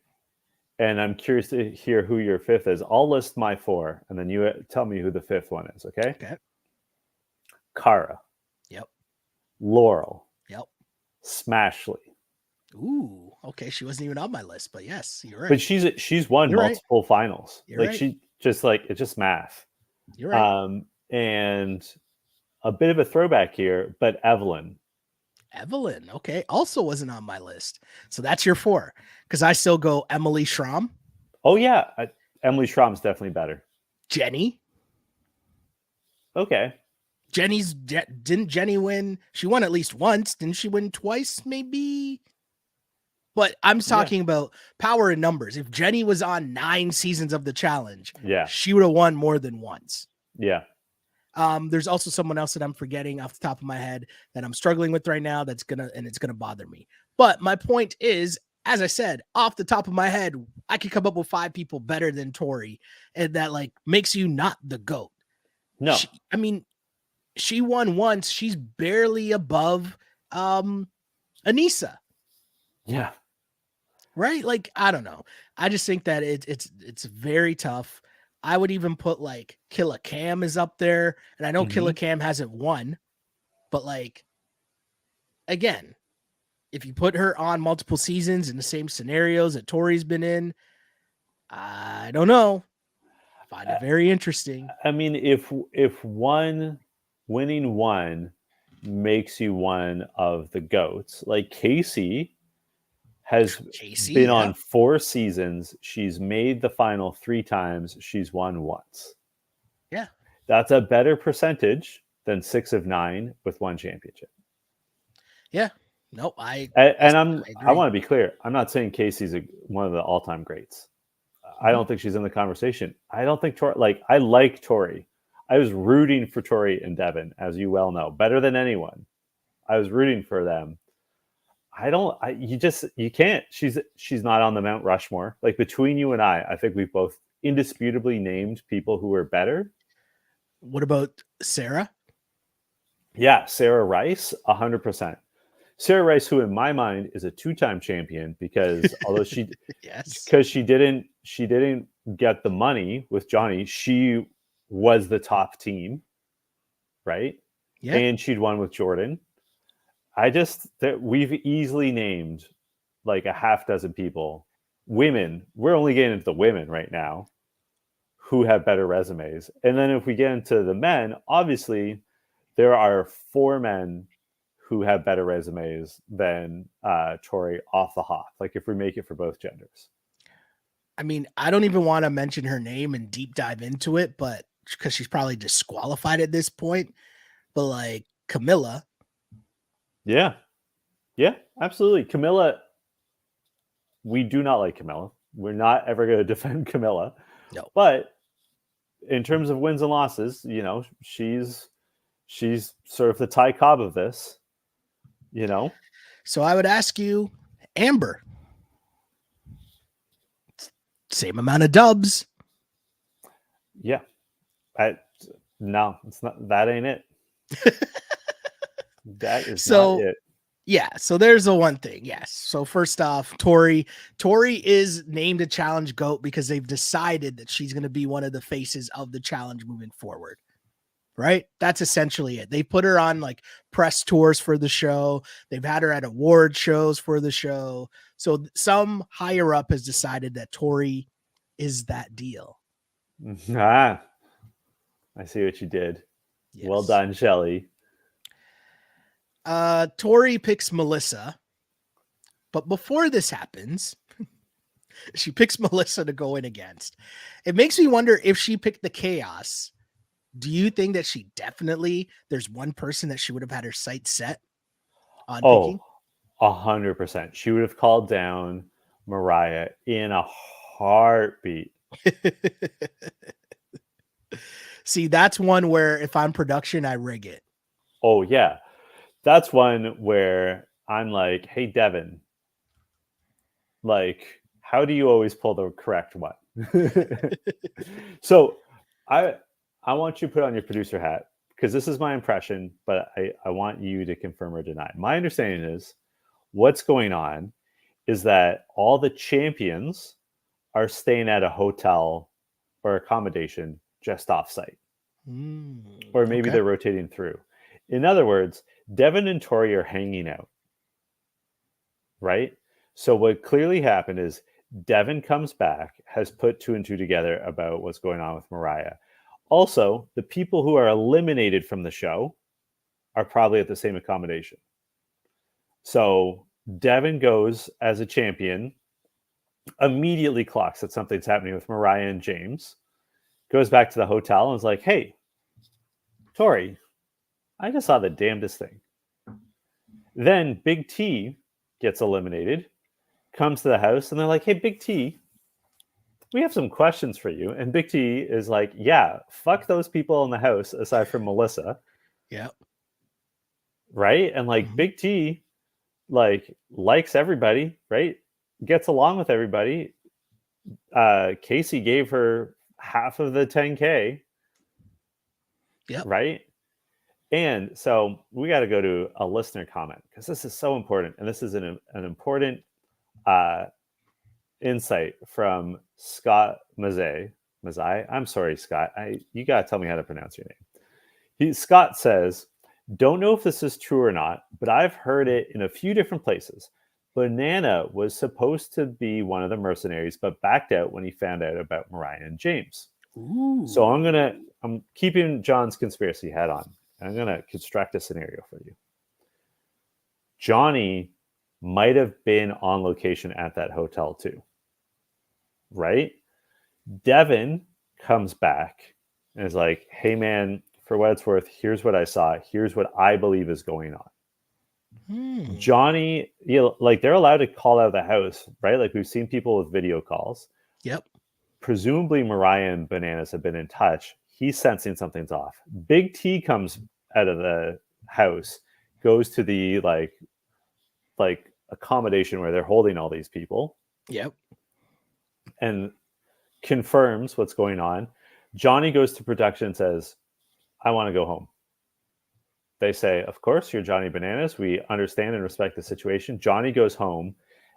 [SPEAKER 1] And I'm curious to hear who your 5th is. I'll list my 4, and then you tell me who the 5th one is, okay?
[SPEAKER 2] Okay.
[SPEAKER 1] Cara.
[SPEAKER 2] Yep.
[SPEAKER 1] Laurel.
[SPEAKER 2] Yep.
[SPEAKER 1] Smashley.
[SPEAKER 2] Ooh, okay. She wasn't even on my list, but yes, you're right.
[SPEAKER 1] But she's won multiple finals.
[SPEAKER 2] You're right.
[SPEAKER 1] She just it's just math.
[SPEAKER 2] You're right.
[SPEAKER 1] And a bit of a throwback here, but Evelyn.
[SPEAKER 2] Evelyn, okay, also wasn't on my list. So that's your 4, because I still go Emily Schramm.
[SPEAKER 1] Oh yeah, Emily Schramm's definitely better.
[SPEAKER 2] Jenny.
[SPEAKER 1] Okay.
[SPEAKER 2] Didn't Jenny win? She won at least once. Didn't she win twice? Maybe. But I'm talking about power in numbers. If Jenny was on 9 seasons of the challenge, she would have won more than once.
[SPEAKER 1] Yeah.
[SPEAKER 2] There's also someone else that I'm forgetting off the top of my head that I'm struggling with right now. It's gonna bother me. But my point is, as I said, off the top of my head, I could come up with 5 people better than Tori, and that like makes you not the GOAT.
[SPEAKER 1] No.
[SPEAKER 2] I mean, she won once. She's barely above Anissa.
[SPEAKER 1] Yeah.
[SPEAKER 2] Right? Like, I don't know. I just think that it's very tough. I would even put like Killa Cam is up there, and I know Killa Cam hasn't won, but like again, if you put her on multiple seasons in the same scenarios that Tori's been in, I don't know. I find it very interesting.
[SPEAKER 1] I mean, if winning one makes you one of the GOATs, like Casey has been on 4 seasons. She's made the final 3 times. She's won once.
[SPEAKER 2] Yeah.
[SPEAKER 1] That's a better percentage than 6 of 9 with 1 championship.
[SPEAKER 2] Yeah. No, I
[SPEAKER 1] want to be clear. I'm not saying Casey's one of the all-time greats. I don't think she's in the conversation. I don't think Tori, I like Tori. I was rooting for Tori and Devin, as you well know, better than anyone. I was rooting for them. You can't. She's not on the Mount Rushmore. Like between you and I think we've both indisputably named people who are better.
[SPEAKER 2] What about Sarah?
[SPEAKER 1] Yeah, Sarah Rice, 100%. Sarah Rice, who in my mind is a 2-time champion, because although she didn't get the money with Johnny, she was the top team, right?
[SPEAKER 2] Yeah,
[SPEAKER 1] and she'd won with Jordan. We've easily named like a half dozen people. Women, we're only getting into the women right now who have better resumes. And then if we get into the men, obviously there are 4 men who have better resumes than Tori off the hop. Like if we make it for both genders.
[SPEAKER 2] I mean, I don't even want to mention her name and deep dive into it, but because she's probably disqualified at this point. But like Camilla.
[SPEAKER 1] Yeah. Yeah, absolutely. Camilla, we do not like Camilla. We're not ever going to defend Camilla.
[SPEAKER 2] No.
[SPEAKER 1] But in terms of wins and losses, she's sort of the Ty Cobb of this,
[SPEAKER 2] So I would ask you, Amber. Same amount of dubs.
[SPEAKER 1] Yeah. No, it's not. That ain't it. That is not it.
[SPEAKER 2] Yeah, so there's the one thing. Yes. So first off, Tori is named a challenge GOAT because they've decided that she's going to be one of the faces of the challenge moving forward. Right? That's essentially it. They put her on like press tours for the show. They've had her at award shows for the show. So some higher up has decided that Tori is that deal.
[SPEAKER 1] I see what you did. Yes. Well done, Shelly.
[SPEAKER 2] Tori picks Melissa, but before this happens, she picks Melissa to go in against. It makes me wonder if she picked the Chaos. Do you think that there's one person that she would have had her sights set on picking?
[SPEAKER 1] 100%. She would have called down Mariah in a heartbeat.
[SPEAKER 2] See, that's one where if I'm production, I rig it.
[SPEAKER 1] Oh, yeah. That's one where I'm like, hey, Devin, like, how do you always pull the correct one? So I want you to put on your producer hat because this is my impression, but I want you to confirm or deny. My understanding is what's going on is that all the champions are staying at a hotel or accommodation just off-site. Or maybe they're rotating through. In other words, Devin and Tori are hanging out, right? So what clearly happened is Devin comes back, has put 2 and 2 together about what's going on with Mariah. Also, the people who are eliminated from the show are probably at the same accommodation. So Devin goes as a champion, immediately clocks that something's happening with Mariah and James, goes back to the hotel and is like, hey, Tori, I just saw the damnedest thing. Then Big T gets eliminated, comes to the house, and they're like, hey, Big T, we have some questions for you. And Big T is like, yeah, fuck those people in the house aside from Melissa.
[SPEAKER 2] Yeah.
[SPEAKER 1] Right? And like Big T, likes everybody, right? gets along with everybody. Casey gave her half of the 10K.
[SPEAKER 2] Yep.
[SPEAKER 1] Right. And so we got to go to a listener comment because this is so important. And this is an important insight from Scott Mazay. I'm sorry, Scott. You got to tell me how to pronounce your name. Scott says, don't know if this is true or not, but I've heard it in a few different places. Banana was supposed to be one of the mercenaries, but backed out when he found out about Mariah and James.
[SPEAKER 2] Ooh.
[SPEAKER 1] So I'm keeping John's conspiracy hat on. I'm going to construct a scenario for you. Johnny might have been on location at that hotel too. Right? Devin comes back and is like, hey man, for what it's worth, here's what I saw. Here's what I believe is going on. Johnny, like they're allowed to call out of the house, right? Like we've seen people with video calls.
[SPEAKER 2] Yep.
[SPEAKER 1] Presumably Mariah and Bananas have been in touch. He's sensing something's off. Big T comes out of the house, goes to the like accommodation where they're holding all these people.
[SPEAKER 2] Yep.
[SPEAKER 1] And confirms what's going on. Johnny goes to production and says, I want to go home. They say, of course, you're Johnny Bananas. We understand and respect the situation. Johnny goes home.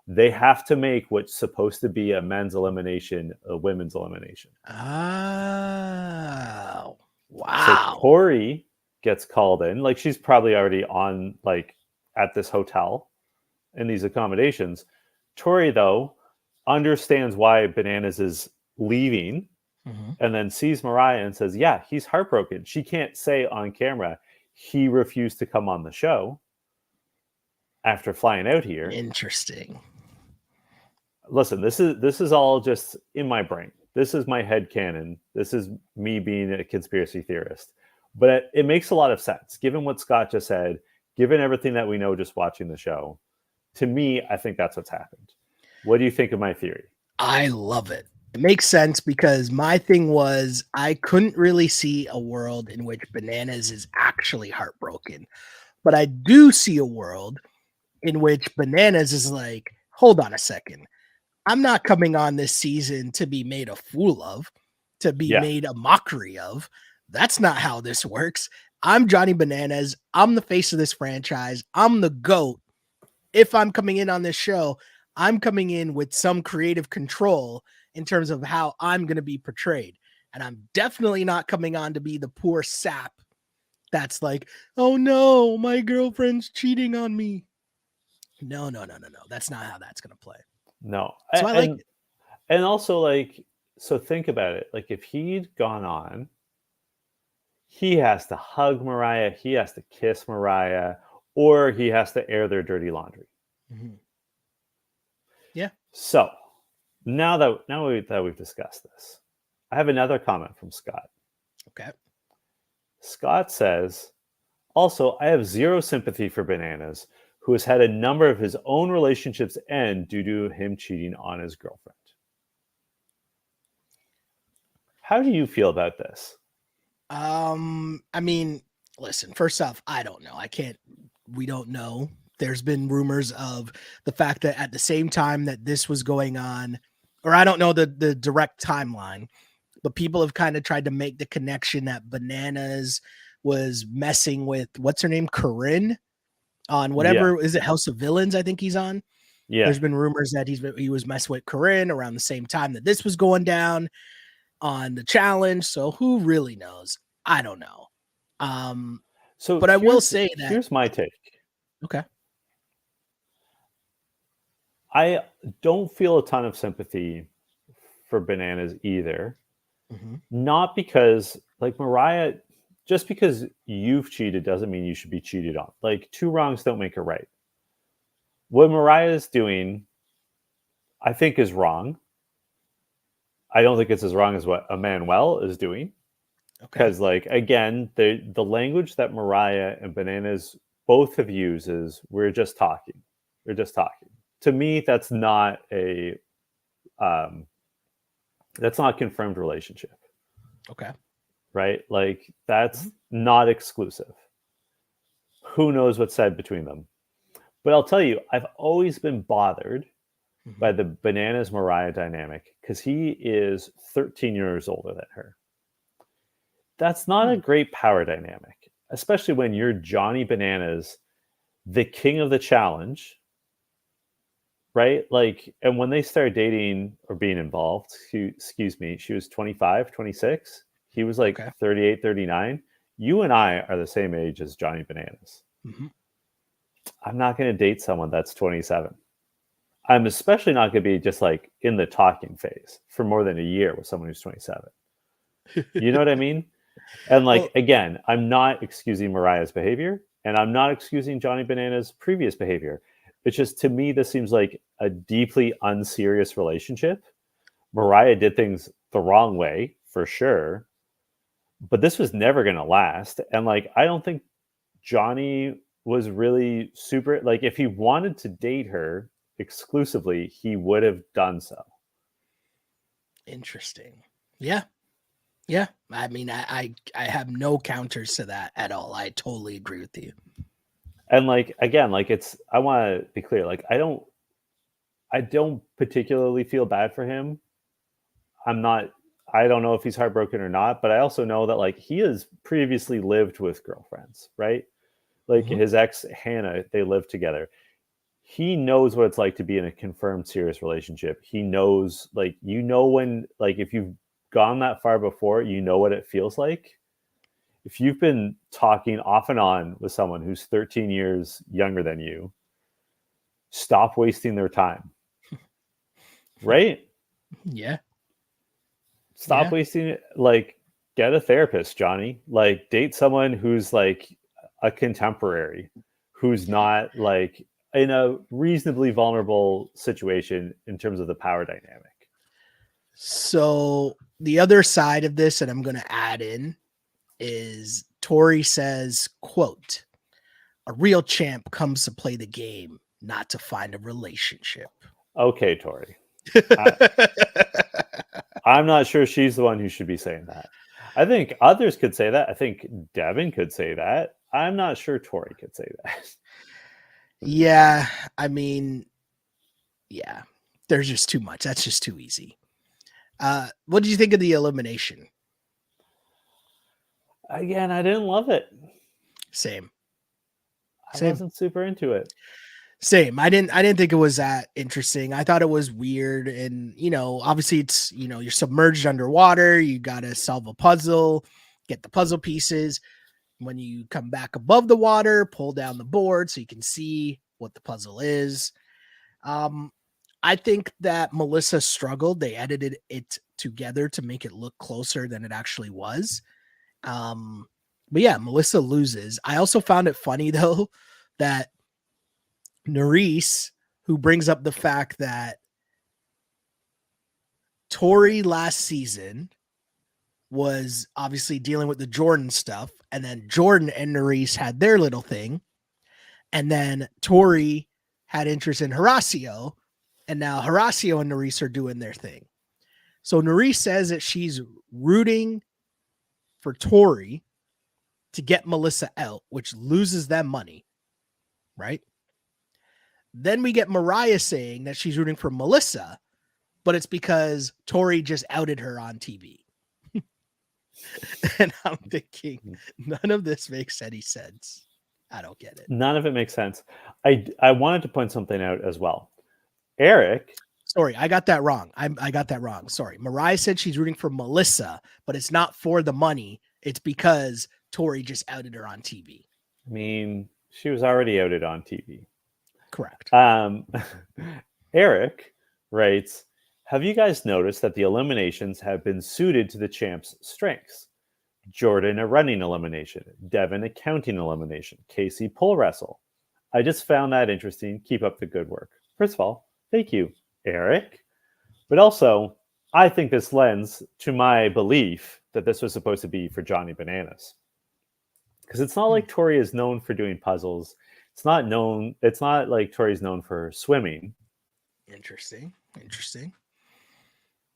[SPEAKER 1] They have to make what's supposed to be a men's elimination, a women's elimination.
[SPEAKER 2] Oh,
[SPEAKER 1] So
[SPEAKER 2] wow.
[SPEAKER 1] Tori gets called in. Like she's probably already on like at this hotel in these accommodations. Tori, though, understands why Bananas is leaving and then sees Mariah and says, yeah, he's heartbroken. She can't say on camera, he refused to come on the show after flying out here.
[SPEAKER 2] Interesting.
[SPEAKER 1] Listen, this is all just in my brain. This is my headcanon. This is me being a conspiracy theorist. But it makes a lot of sense, given what Scott just said, given everything that we know just watching the show. To me, I think that's what's happened. What do you think of my theory?
[SPEAKER 2] I love it. It makes sense because my thing was I couldn't really see a world in which Bananas is actually heartbroken. But I do see a world in which Bananas is like, hold on a second. I'm not coming on this season to be made a fool of, to be made a mockery of. That's not how this works. I'm Johnny Bananas. I'm the face of this franchise. I'm the GOAT. If I'm coming in on this show, I'm coming in with some creative control in terms of how I'm going to be portrayed. And I'm definitely not coming on to be the poor sap that's like, oh no, my girlfriend's cheating on me. No. That's not how that's going to play.
[SPEAKER 1] No.
[SPEAKER 2] So I like it.
[SPEAKER 1] And also, like, so think about it. Like, if he'd gone on, he has to hug Mariah, he has to kiss Mariah, or he has to air their dirty laundry.
[SPEAKER 2] Yeah.
[SPEAKER 1] So now that we've discussed this, I have another comment from Scott.
[SPEAKER 2] Okay.
[SPEAKER 1] Scott says, also, I have zero sympathy for Bananas, who has had a number of his own relationships end due to him cheating on his girlfriend. How do you feel about this?
[SPEAKER 2] I mean, listen, first off, I don't know. We don't know. There's been rumors of the fact that at the same time that this was going on, or I don't know the direct timeline, but people have kind of tried to make the connection that Bananas was messing with, what's her name? Corinne on whatever, is it House of Villains? I think he's on.
[SPEAKER 1] Yeah.
[SPEAKER 2] There's been rumors that he was messing with Corinne around the same time that this was going down on the challenge. So who really knows? I don't know. But I will say that
[SPEAKER 1] here's my take.
[SPEAKER 2] Okay.
[SPEAKER 1] I don't feel a ton of sympathy for Bananas either. Not because, like, Mariah, just because you've cheated doesn't mean you should be cheated on. Like, two wrongs don't make a right. What Mariah is doing, I think, is wrong. I don't think it's as wrong as what Emmanuel is doing. Because, like, again, the language that Mariah and Bananas both have used is, we're just talking. We're just talking. To me, that's not a confirmed relationship.
[SPEAKER 2] Okay.
[SPEAKER 1] Right? Like, that's not exclusive. Who knows what's said between them? But I'll tell you, I've always been bothered by the Bananas Mariah dynamic because he is 13 years older than her. That's not a great power dynamic, especially when you're Johnny Bananas, the king of the challenge, right? Like, and when they started dating or being involved, excuse me, she was 25, 26. He was like 38, 39. You and I are the same age as Johnny Bananas.
[SPEAKER 2] Mm-hmm.
[SPEAKER 1] I'm not going to date someone that's 27. I'm especially not going to be just like in the talking phase for more than a year with someone who's 27. You know what I mean? And like, again, I'm not excusing Mariah's behavior and I'm not excusing Johnny Bananas' previous behavior. It's just, to me, this seems like a deeply unserious relationship. Mariah did things the wrong way for sure, but this was never going to last. And like, I don't think Johnny was really super, like, if he wanted to date her exclusively, he would have done so.
[SPEAKER 2] Interesting. Yeah. Yeah. I mean, I have no counters to that at all. I totally agree with you.
[SPEAKER 1] And like, again, like, it's, I want to be clear, like, I don't particularly feel bad for him. I don't know if he's heartbroken or not, but I also know that like he has previously lived with girlfriends, right? Like his ex Hannah, they lived together. He knows what it's like to be in a confirmed serious relationship. He knows, like, you know, when, like, if you've gone that far before, you know what it feels like. If you've been talking off and on with someone who's 13 years younger than you, stop wasting their time. Right?
[SPEAKER 2] Yeah.
[SPEAKER 1] Stop wasting it. Like, get a therapist, Johnny. Like, date someone who's like a contemporary, who's not like in a reasonably vulnerable situation in terms of the power dynamic.
[SPEAKER 2] So the other side of this, and I'm going to add in, is Tori says, quote, "A real champ comes to play the game, not to find a relationship."
[SPEAKER 1] Okay, Tori. I'm not sure she's the one who should be saying that. I think others could say that. I think Devin could say that. I'm not sure Tori could say that.
[SPEAKER 2] Yeah, I mean, yeah, there's just too much. That's just too easy. What did you think of the elimination?
[SPEAKER 1] Again, I didn't love it.
[SPEAKER 2] Same.
[SPEAKER 1] I wasn't super into it.
[SPEAKER 2] Same. I didn't think it was that interesting. I thought it was weird. And, you know, obviously it's, you know, you're submerged underwater. You got to solve a puzzle, get the puzzle pieces. When you come back above the water, pull down the board so you can see what the puzzle is. I think that Melissa struggled. They edited it together to make it look closer than it actually was. But yeah, Melissa loses. I also found it funny though that Nurys, who brings up the fact that Tori last season was obviously dealing with the Jordan stuff, and then Jordan and Nurys had their little thing, and then Tori had interest in Horacio, and now Horacio and Nurys are doing their thing. So Nurys says that she's rooting for Tori to get Melissa out, which loses them money, right? Then we get Mariah saying that she's rooting for Melissa, but it's because Tori just outed her on TV. And I'm thinking, none of this makes any sense. I don't get it.
[SPEAKER 1] None of it makes sense. I wanted to point something out as well. Eric.
[SPEAKER 2] Sorry, I got that wrong. I got that wrong. Sorry. Mariah said she's rooting for Melissa, but it's not for the money. It's because Tori just outed her on TV.
[SPEAKER 1] I mean, she was already outed on TV.
[SPEAKER 2] Correct.
[SPEAKER 1] Eric writes, "Have you guys noticed that the eliminations have been suited to the champ's strengths? Jordan a running elimination, Devin a counting elimination, Casey pole wrestle. I just found that interesting. Keep up the good work." First of all, thank you, Eric. But also, I think this lends to my belief that this was supposed to be for Johnny Bananas. Because it's not like Tori is known for doing puzzles. It's not like Tori's known for swimming.
[SPEAKER 2] Interesting.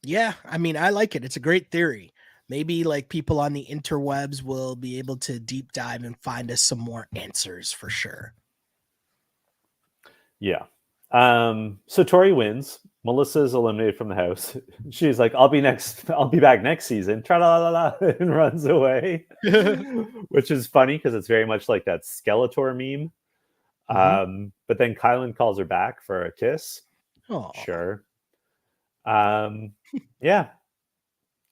[SPEAKER 2] Yeah, I mean, I like it. It's a great theory. Maybe like people on the interwebs will be able to deep dive and find us some more answers for sure.
[SPEAKER 1] Yeah. So Tori wins. Melissa's eliminated from the house. She's like, I'll be back next season. Tra-la-la-la, and runs away. Which is funny because it's very much like that Skeletor meme. But then Kylan calls her back for a kiss.
[SPEAKER 2] Oh,
[SPEAKER 1] sure. Yeah.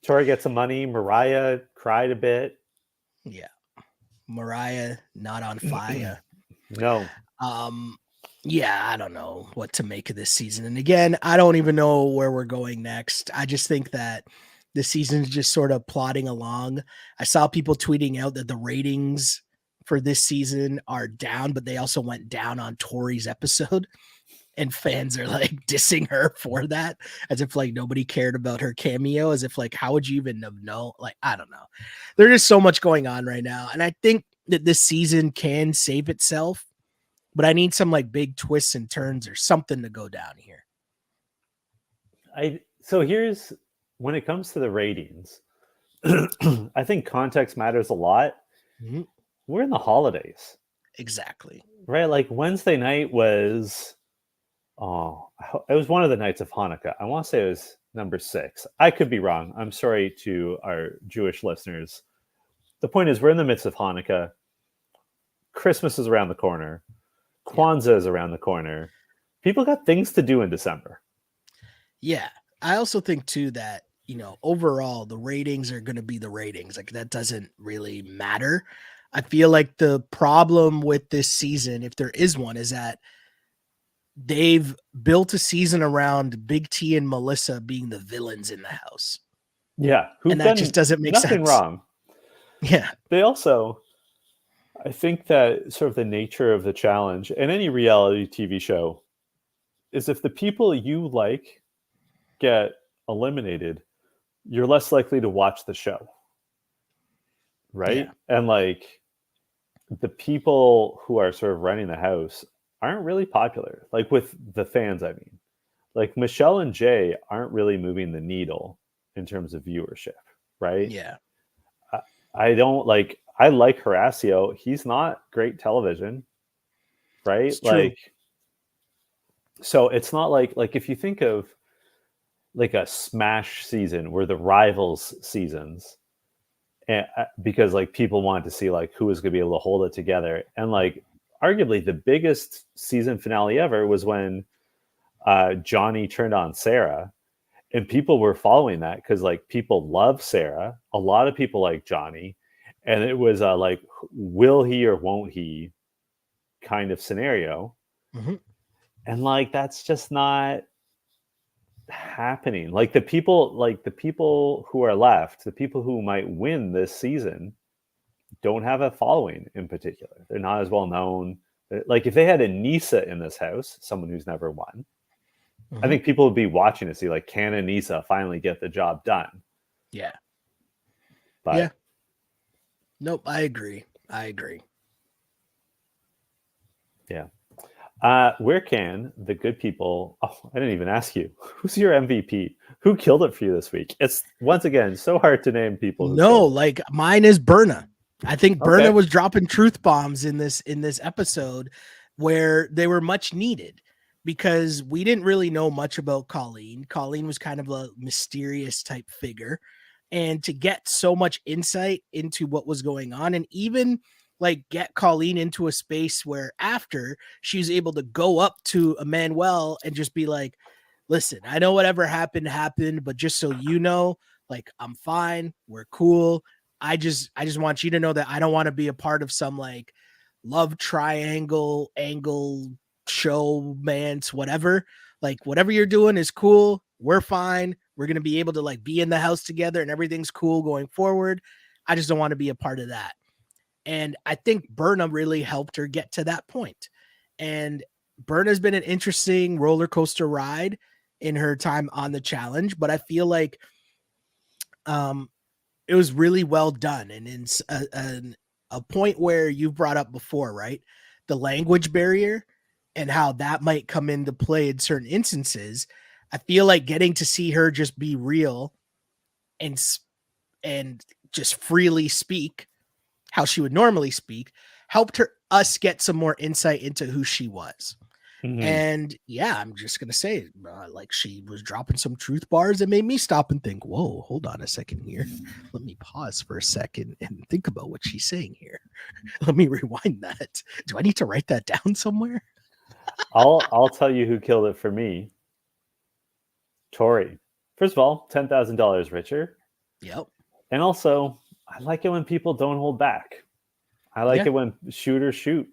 [SPEAKER 1] Tori gets some money. Mariah cried a bit.
[SPEAKER 2] Yeah. Mariah not on fire.
[SPEAKER 1] No.
[SPEAKER 2] Yeah, I don't know what to make of this season. And again, I don't even know where we're going next. I just think that the season's just sort of plodding along. I saw people tweeting out that the ratings for this season are down, but they also went down on Tori's episode. And fans are like dissing her for that, as if like nobody cared about her cameo, as if like, how would you even know? Like, I don't know. There's just so much going on right now. And I think that this season can save itself, but I need some like big twists and turns or something to go down here.
[SPEAKER 1] So here's when it comes to the ratings, I think context matters a lot.
[SPEAKER 2] Mm-hmm.
[SPEAKER 1] We're in the holidays.
[SPEAKER 2] Exactly.
[SPEAKER 1] Right? Like Wednesday night was it was one of the nights of Hanukkah. I want to say it was number 6. I could be wrong. I'm sorry to our Jewish listeners. The point is, we're in the midst of Hanukkah. Christmas is around the corner. Kwanzaa is around the corner. People got things to do in December.
[SPEAKER 2] Yeah. I also think too that, overall the ratings are going to be the ratings. Like that doesn't really matter. I feel like the problem with this season, if there is one, is that they've built a season around Big T and Melissa being the villains in the house.
[SPEAKER 1] Yeah.
[SPEAKER 2] And that just doesn't make sense.
[SPEAKER 1] Nothing wrong.
[SPEAKER 2] Yeah.
[SPEAKER 1] They also, I think that sort of the nature of the challenge in any reality TV show is if the people you like get eliminated, you're less likely to watch the show. Right?
[SPEAKER 2] Yeah.
[SPEAKER 1] And like the people who are sort of running the house aren't really popular. Like with the fans, I mean. Like Michelle and Jay aren't really moving the needle in terms of viewership, right?
[SPEAKER 2] Yeah.
[SPEAKER 1] I like Horacio. He's not great television, right?
[SPEAKER 2] It's true.
[SPEAKER 1] Like, so it's not like if you think of like a Smash season where the rivals seasons, and because like people wanted to see like who was going to be able to hold it together, and like arguably the biggest season finale ever was when Johnny turned on Sarah, and people were following that because like people love Sarah, a lot of people like Johnny, and it was like will he or won't he kind of scenario.
[SPEAKER 2] Mm-hmm.
[SPEAKER 1] And like that's just not happening. Like the people who are left, the people who might win this season don't have a following in particular. They're not as well known. Like if they had Anissa in this house, someone who's never won, I think people would be watching to see like, can Anissa finally get the job done?
[SPEAKER 2] Yeah.
[SPEAKER 1] But
[SPEAKER 2] yeah. Nope. I agree.
[SPEAKER 1] Yeah. Where can the good people? Oh, I didn't even ask you. Who's your MVP? Who killed it for you this week? It's once again so hard to name people.
[SPEAKER 2] No, like mine is Berna. I think Berna was dropping truth bombs in this episode where they were much needed because we didn't really know much about Colleen. Colleen was kind of a mysterious type figure, and to get so much insight into what was going on, and even like get Colleen into a space where after she was able to go up to Emmanuel and just be like, listen, I know whatever happened, but just so you know, like I'm fine. We're cool. I just want you to know that I don't want to be a part of some like love triangle angle show, whatever. Like whatever you're doing is cool. We're fine. We're going to be able to like be in the house together and everything's cool going forward. I just don't want to be a part of that. And I think Berna really helped her get to that point. And Berna's been an interesting roller coaster ride in her time on the challenge, but I feel like it was really well done. And in a point where you've brought up before, right? The language barrier and how that might come into play in certain instances. I feel like getting to see her just be real and just freely speak how she would normally speak helped us get some more insight into who she was.
[SPEAKER 1] Mhm.
[SPEAKER 2] And yeah, I'm just gonna say, like, she was dropping some truth bars that made me stop and think, whoa, hold on a second here. Let me pause for a second and think about what she's saying here. Let me rewind that. Do I need to write that down somewhere?
[SPEAKER 1] I'll tell you who killed it for me. Tori. First of all, $10,000 richer.
[SPEAKER 2] Yep.
[SPEAKER 1] And also, I like it when people don't hold back. I like
[SPEAKER 2] Yeah.
[SPEAKER 1] it when shooters shoot.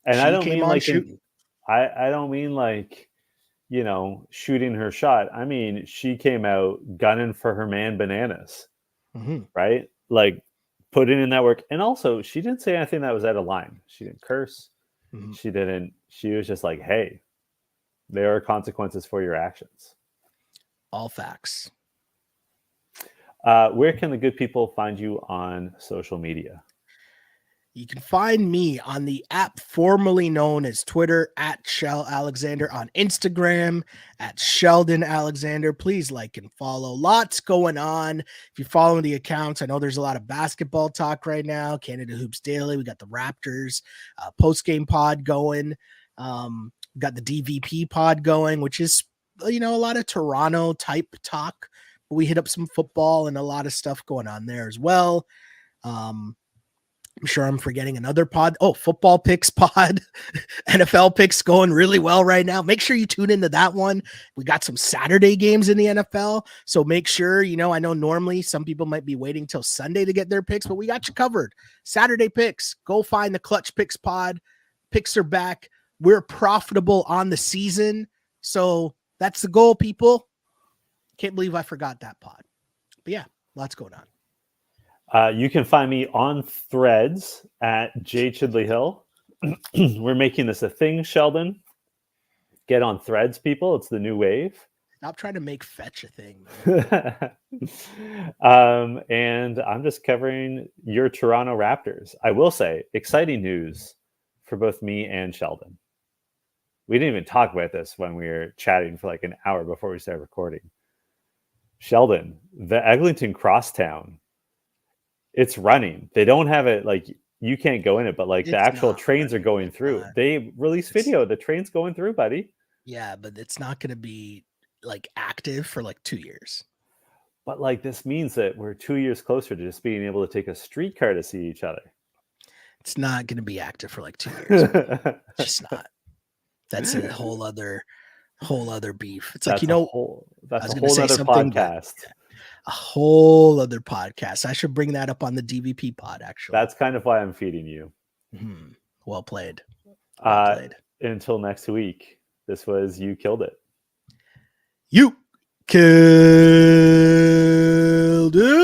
[SPEAKER 1] And I
[SPEAKER 2] She
[SPEAKER 1] don't
[SPEAKER 2] came
[SPEAKER 1] mean
[SPEAKER 2] on
[SPEAKER 1] like
[SPEAKER 2] shooting.
[SPEAKER 1] I don't mean like, shooting her shot. I mean, she came out gunning for her man Bananas,
[SPEAKER 2] Mhm.
[SPEAKER 1] right? Like putting in that work. And also, she didn't say anything that was out of line. She didn't curse.
[SPEAKER 2] Mhm.
[SPEAKER 1] She was just like, hey, there are consequences for your actions.
[SPEAKER 2] All facts.
[SPEAKER 1] Where can the good people find you on social media?
[SPEAKER 2] You can find me on the app formerly known as Twitter at Shell Alexander, on Instagram at Sheldon Alexander. Please like and follow. Lots going on. If you're following the accounts, I know there's a lot of basketball talk right now. Canada Hoops Daily. We got the Raptors post game pod going. We got the DVP pod going, which is a lot of Toronto type talk. We hit up some football and a lot of stuff going on there as well. I'm sure I'm forgetting another pod. Oh, football picks pod, NFL picks going really well right now. Make sure you tune into that one. We got some Saturday games in the NFL. So make sure, I know normally some people might be waiting till Sunday to get their picks, but we got you covered. Saturday picks, go find the Clutch Picks pod. Picks are back. We're profitable on the season. So that's the goal, people. Can't believe I forgot that pod. But yeah, lots going on.
[SPEAKER 1] You can find me on Threads at J Chidley Hill. We're making this a thing, Sheldon. Get on Threads, people. It's the new wave.
[SPEAKER 2] Stop trying to make fetch a thing.
[SPEAKER 1] And I'm just covering your Toronto Raptors. I will say, exciting news for both me and Sheldon. We didn't even talk about this when we were chatting for like an hour before we started recording. Sheldon, the Eglinton Crosstown, it's running. They don't have it like you can't go in it, but like the actual trains are going through. They release video. The train's going through, buddy.
[SPEAKER 2] Yeah, but it's not going to be like active for like 2 years.
[SPEAKER 1] But like this means that we're 2 years closer to just being able to take a streetcar to see each other.
[SPEAKER 2] It's not going to be active for like 2 years. It's just not. That's a whole other beef. It's like,
[SPEAKER 1] that's a whole other podcast.
[SPEAKER 2] A whole other podcast. I should bring that up on the DVP pod, actually.
[SPEAKER 1] That's kind of why I'm feeding you.
[SPEAKER 2] Mm-hmm. Well played.
[SPEAKER 1] Until next week, this was You Killed It.
[SPEAKER 2] You killed it.